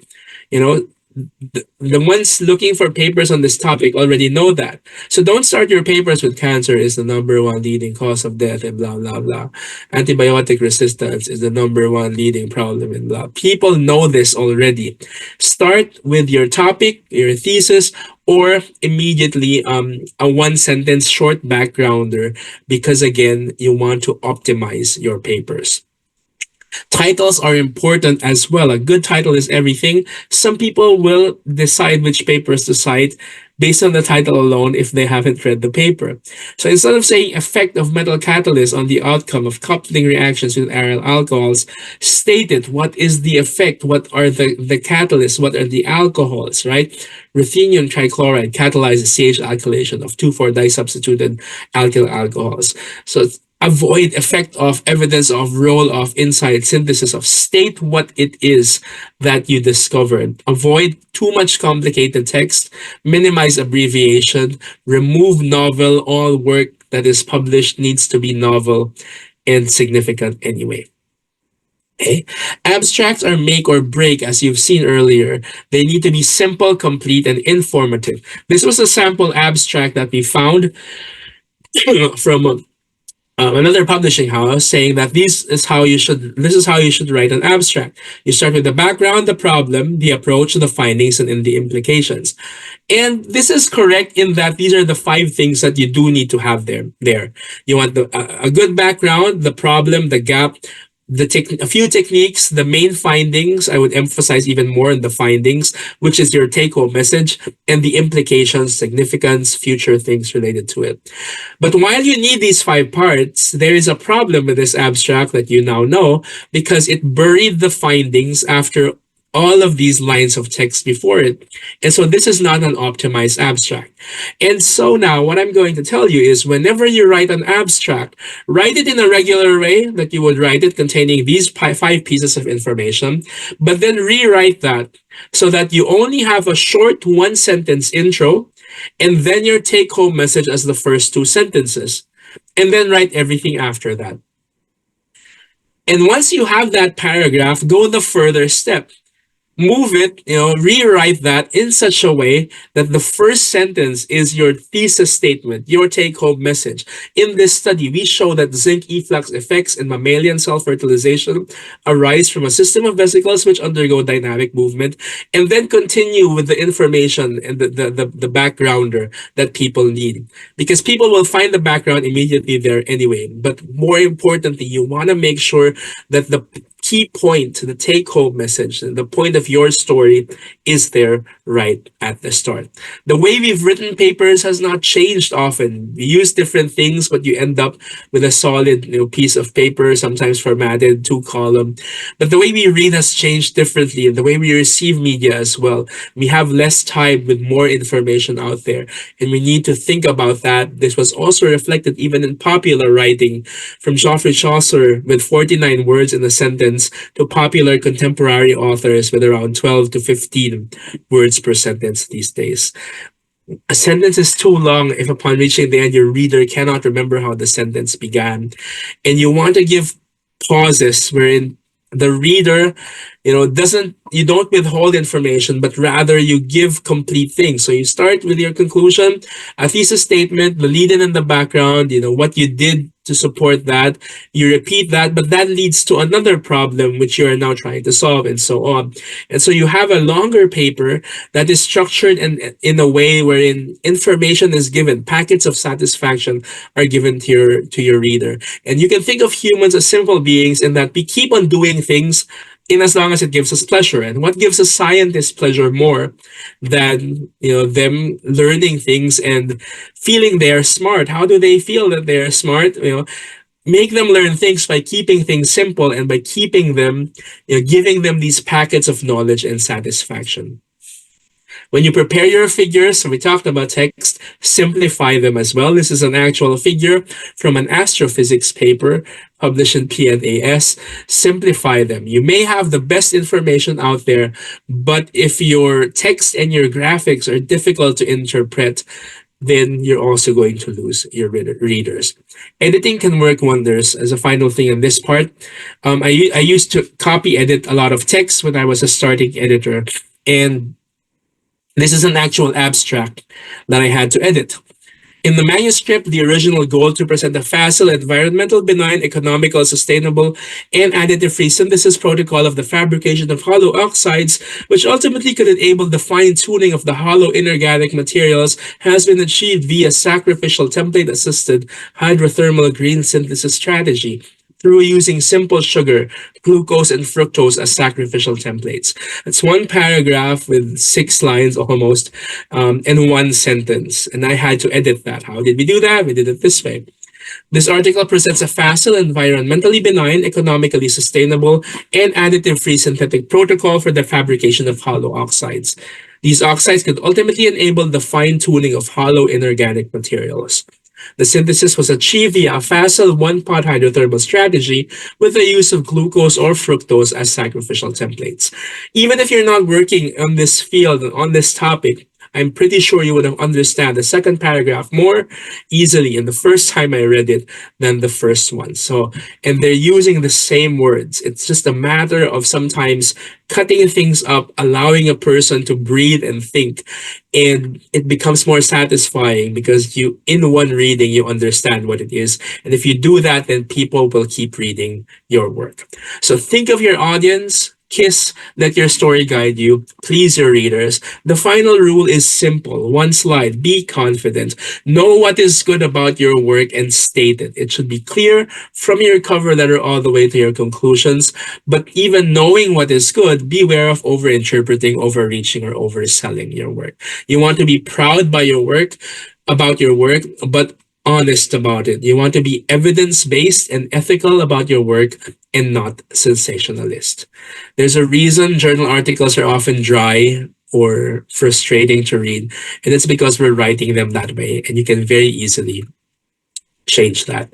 S1: The ones looking for papers on this topic already know that. So don't start your papers with cancer is the number one leading cause of death and blah, blah, blah. Antibiotic resistance is the number one leading problem and blah. People know this already. Start with your topic, your thesis, or immediately a one sentence short backgrounder, because again, you want to optimize your papers. Titles are important as well. A good title is everything. Some people will decide which papers to cite based on the title alone if they haven't read the paper. So instead of saying effect of metal catalyst on the outcome of coupling reactions with aryl alcohols, state it. What is the effect? What are the catalysts? What are the alcohols, right? Ruthenium trichloride catalyzes CH alkylation of 2,4-disubstituted alkyl alcohols. So avoid effect of evidence of role of inside synthesis of state what it is that you discovered. Avoid too much complicated text, minimize abbreviation, remove novel. All work that is published needs to be novel and significant anyway. Okay. Abstracts are make or break, as you've seen earlier. They need to be simple, complete, and informative. This was a sample abstract that we found from another publishing house saying that this is how you should write an abstract. You start with the background, the problem, the approach, the findings, and then the implications. And this is correct in that these are the five things that you do need to have there. You want a good background, the problem, the gap, a few techniques, the main findings. I would emphasize even more on the findings, which is your take-home message, and the implications, significance, future things related to it. But while you need these five parts, there is a problem with this abstract that you now know because it buried the findings after all of these lines of text before it. And so this is not an optimized abstract. And so now what I'm going to tell you is whenever you write an abstract, write it in a regular way that you would write it containing these five pieces of information, but then rewrite that so that you only have a short one sentence intro and then your take home message as the first two sentences, and then write everything after that. And once you have that paragraph, go the further step. Move it, rewrite that in such a way that the first sentence is your thesis statement, your take-home message. In this study, we show that zinc efflux effects in mammalian cell fertilization arise from a system of vesicles which undergo dynamic movement, and then continue with the information and the backgrounder that people need. Because people will find the background immediately there anyway. But more importantly, you want to make sure that the key point, the take-home message, the point of your story is there right at the start. The way we've written papers has not changed often. We use different things, but you end up with a solid piece of paper, sometimes formatted, 2-column. But the way we read has changed differently, and the way we receive media as well. We have less time with more information out there, and we need to think about that. This was also reflected even in popular writing, from Geoffrey Chaucer with 49 words in a sentence to popular contemporary authors with around 12 to 15 words per sentence these days. A sentence is too long if upon reaching the end your reader cannot remember how the sentence began. And you want to give pauses wherein the reader you don't withhold information, but rather you give complete things. So you start with your conclusion, a thesis statement, the lead in the background, what you did to support that. You repeat that, but that leads to another problem which you are now trying to solve, and so on. And so you have a longer paper that is structured in a way wherein information is given, packets of satisfaction are given to your reader. And you can think of humans as simple beings in that we keep on doing things in as long as it gives us pleasure. And what gives a scientist pleasure more than them learning things and feeling they're smart? How do they feel that they're smart? Make them learn things by keeping things simple and by keeping them, giving them these packets of knowledge and satisfaction. When you prepare your figures, we talked about text, simplify them as well. This is an actual figure from an astrophysics paper published in PNAS. Simplify them. You may have the best information out there, but if your text and your graphics are difficult to interpret, then you're also going to lose your readers. Editing can work wonders. As a final thing on this part, I used to copy edit a lot of text when I was a starting editor, and this is an actual abstract that I had to edit. In the manuscript, the original goal to present a facile, environmental, benign, economical, sustainable, and additive-free synthesis protocol of the fabrication of hollow oxides, which ultimately could enable the fine-tuning of the hollow inorganic materials, has been achieved via sacrificial template-assisted hydrothermal green synthesis strategy. through using simple sugar, glucose, and fructose as sacrificial templates. It's one paragraph with 6 lines almost, and one sentence. And I had to edit that. How did we do that? We did it this way. This article presents a facile, environmentally benign, economically sustainable, and additive-free synthetic protocol for the fabrication of hollow oxides. These oxides could ultimately enable the fine-tuning of hollow inorganic materials. The synthesis was achieved via a facile one-pot hydrothermal strategy with the use of glucose or fructose as sacrificial templates. Even if you're not working on this field, on this topic, I'm pretty sure you would have understand the second paragraph more easily in the first time I read it than the first one. So, and they're using the same words. It's just a matter of sometimes cutting things up, allowing a person to breathe and think, and it becomes more satisfying because you, in one reading, you understand what it is. And if you do that, then people will keep reading your work. So think of your audience. Kiss, let your story guide you. Please your readers. The final rule is simple. One slide. Be confident. Know what is good about your work and state it. It should be clear from your cover letter all the way to your conclusions. But even knowing what is good, beware of overinterpreting, overreaching, or overselling your work. You want to be proud by your work, about your work, but honest about it. You want to be evidence-based and ethical about your work and not sensationalist. There's a reason journal articles are often dry or frustrating to read, and it's because we're writing them that way, and you can very easily change that.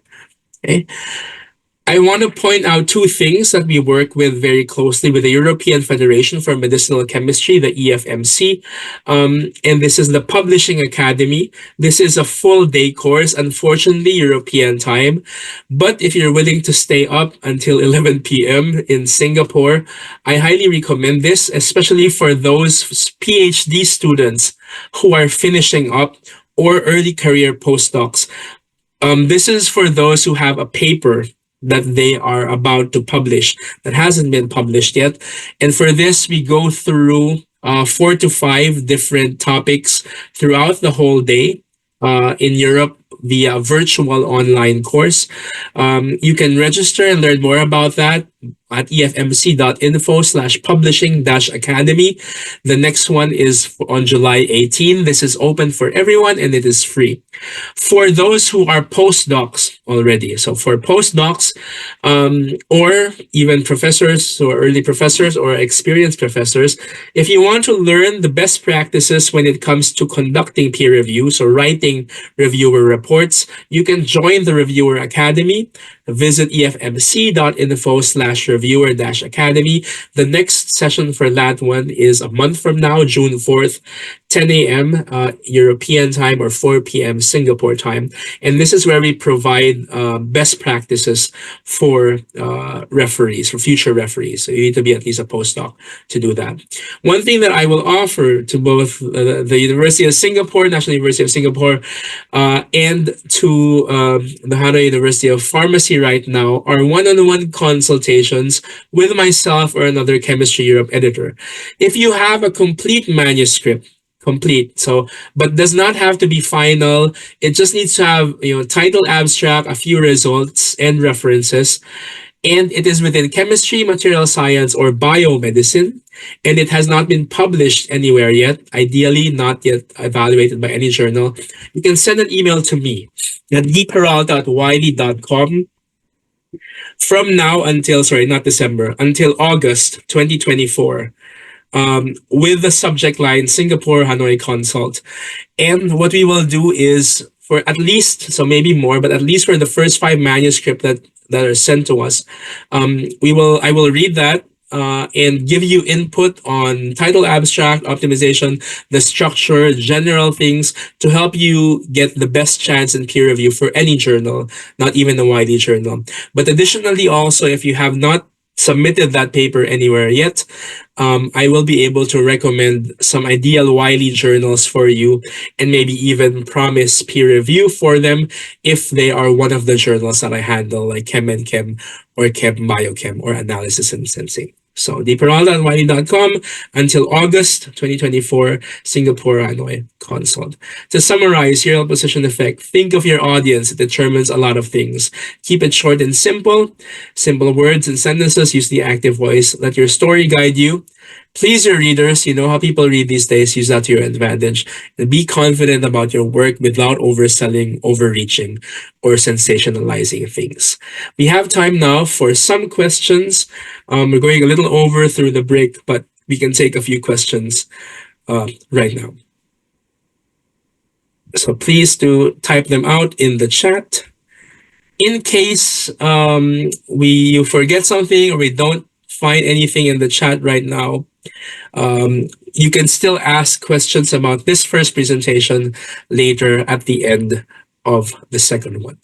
S1: Okay? I want to point out two things that we work with very closely with the European Federation for Medicinal Chemistry, the EFMC, and this is the Publishing Academy. This is a full day course, unfortunately, European time. But if you're willing to stay up until 11 p.m. in Singapore, I highly recommend this, especially for those PhD students who are finishing up or early career postdocs. This is for those who have a paper that they are about to publish that hasn't been published yet. And for this, we go through 4 to 5 different topics throughout the whole day in Europe via virtual online course. You can register and learn more about that at efmc.info/publishing-academy. The next one is on July 18. This is open for everyone and it is free. For those who are postdocs already, so for postdocs or even professors or early professors or experienced professors, if you want to learn the best practices when it comes to conducting peer reviews or writing reviewer reports, you can join the Reviewer Academy. Visit efmc.info/reviewer-academy. The next session for that one is a month from now, June 4th, 10 a.m. European time or 4 p.m. Singapore time. And this is where we provide best practices for referees, for future referees. So you need to be at least a postdoc to do that. One thing that I will offer to both the University of Singapore, National University of Singapore, and to the Hanoi University of Pharmacy right now are one-on-one consultations with myself or another Chemistry Europe editor. If you have a complete manuscript, but does not have to be final, it just needs to have title, abstract, a few results and references, and it is within chemistry, material science, or biomedicine, and it has not been published anywhere yet, ideally not yet evaluated by any journal, you can send an email to me at dperalta@wiley.com from now until, not December, until August 2024. With the subject line Singapore Hanoi Consult. And what we will do is for at least, so maybe more, but at least for the first 5 manuscripts that are sent to us, I will read that and give you input on title, abstract, optimization, the structure, general things to help you get the best chance in peer review for any journal, not even a Wiley journal. But additionally, also, if you have not submitted that paper anywhere yet, I will be able to recommend some ideal Wiley journals for you and maybe even promise peer review for them if they are one of the journals that I handle, like Chem and Chem or Chem Biochem or Analysis and Sensing. So deperalta@wiley.com until August 2024 Singapore Hanoi consult. To summarize, serial position effect. Think of your audience. It determines a lot of things. Keep it short and simple. Simple words and sentences. Use the active voice. Let your story guide you. Please your readers. You know how people read these days. Use that to your advantage. And be confident about your work without overselling, overreaching, or sensationalizing things. We have time now for some questions. We're going a little over through the break, but we can take a few questions right now. So please do type them out in the chat. In case we you forget something or we don't find anything in the chat right now, you can still ask questions about this first presentation later at the end of the second one.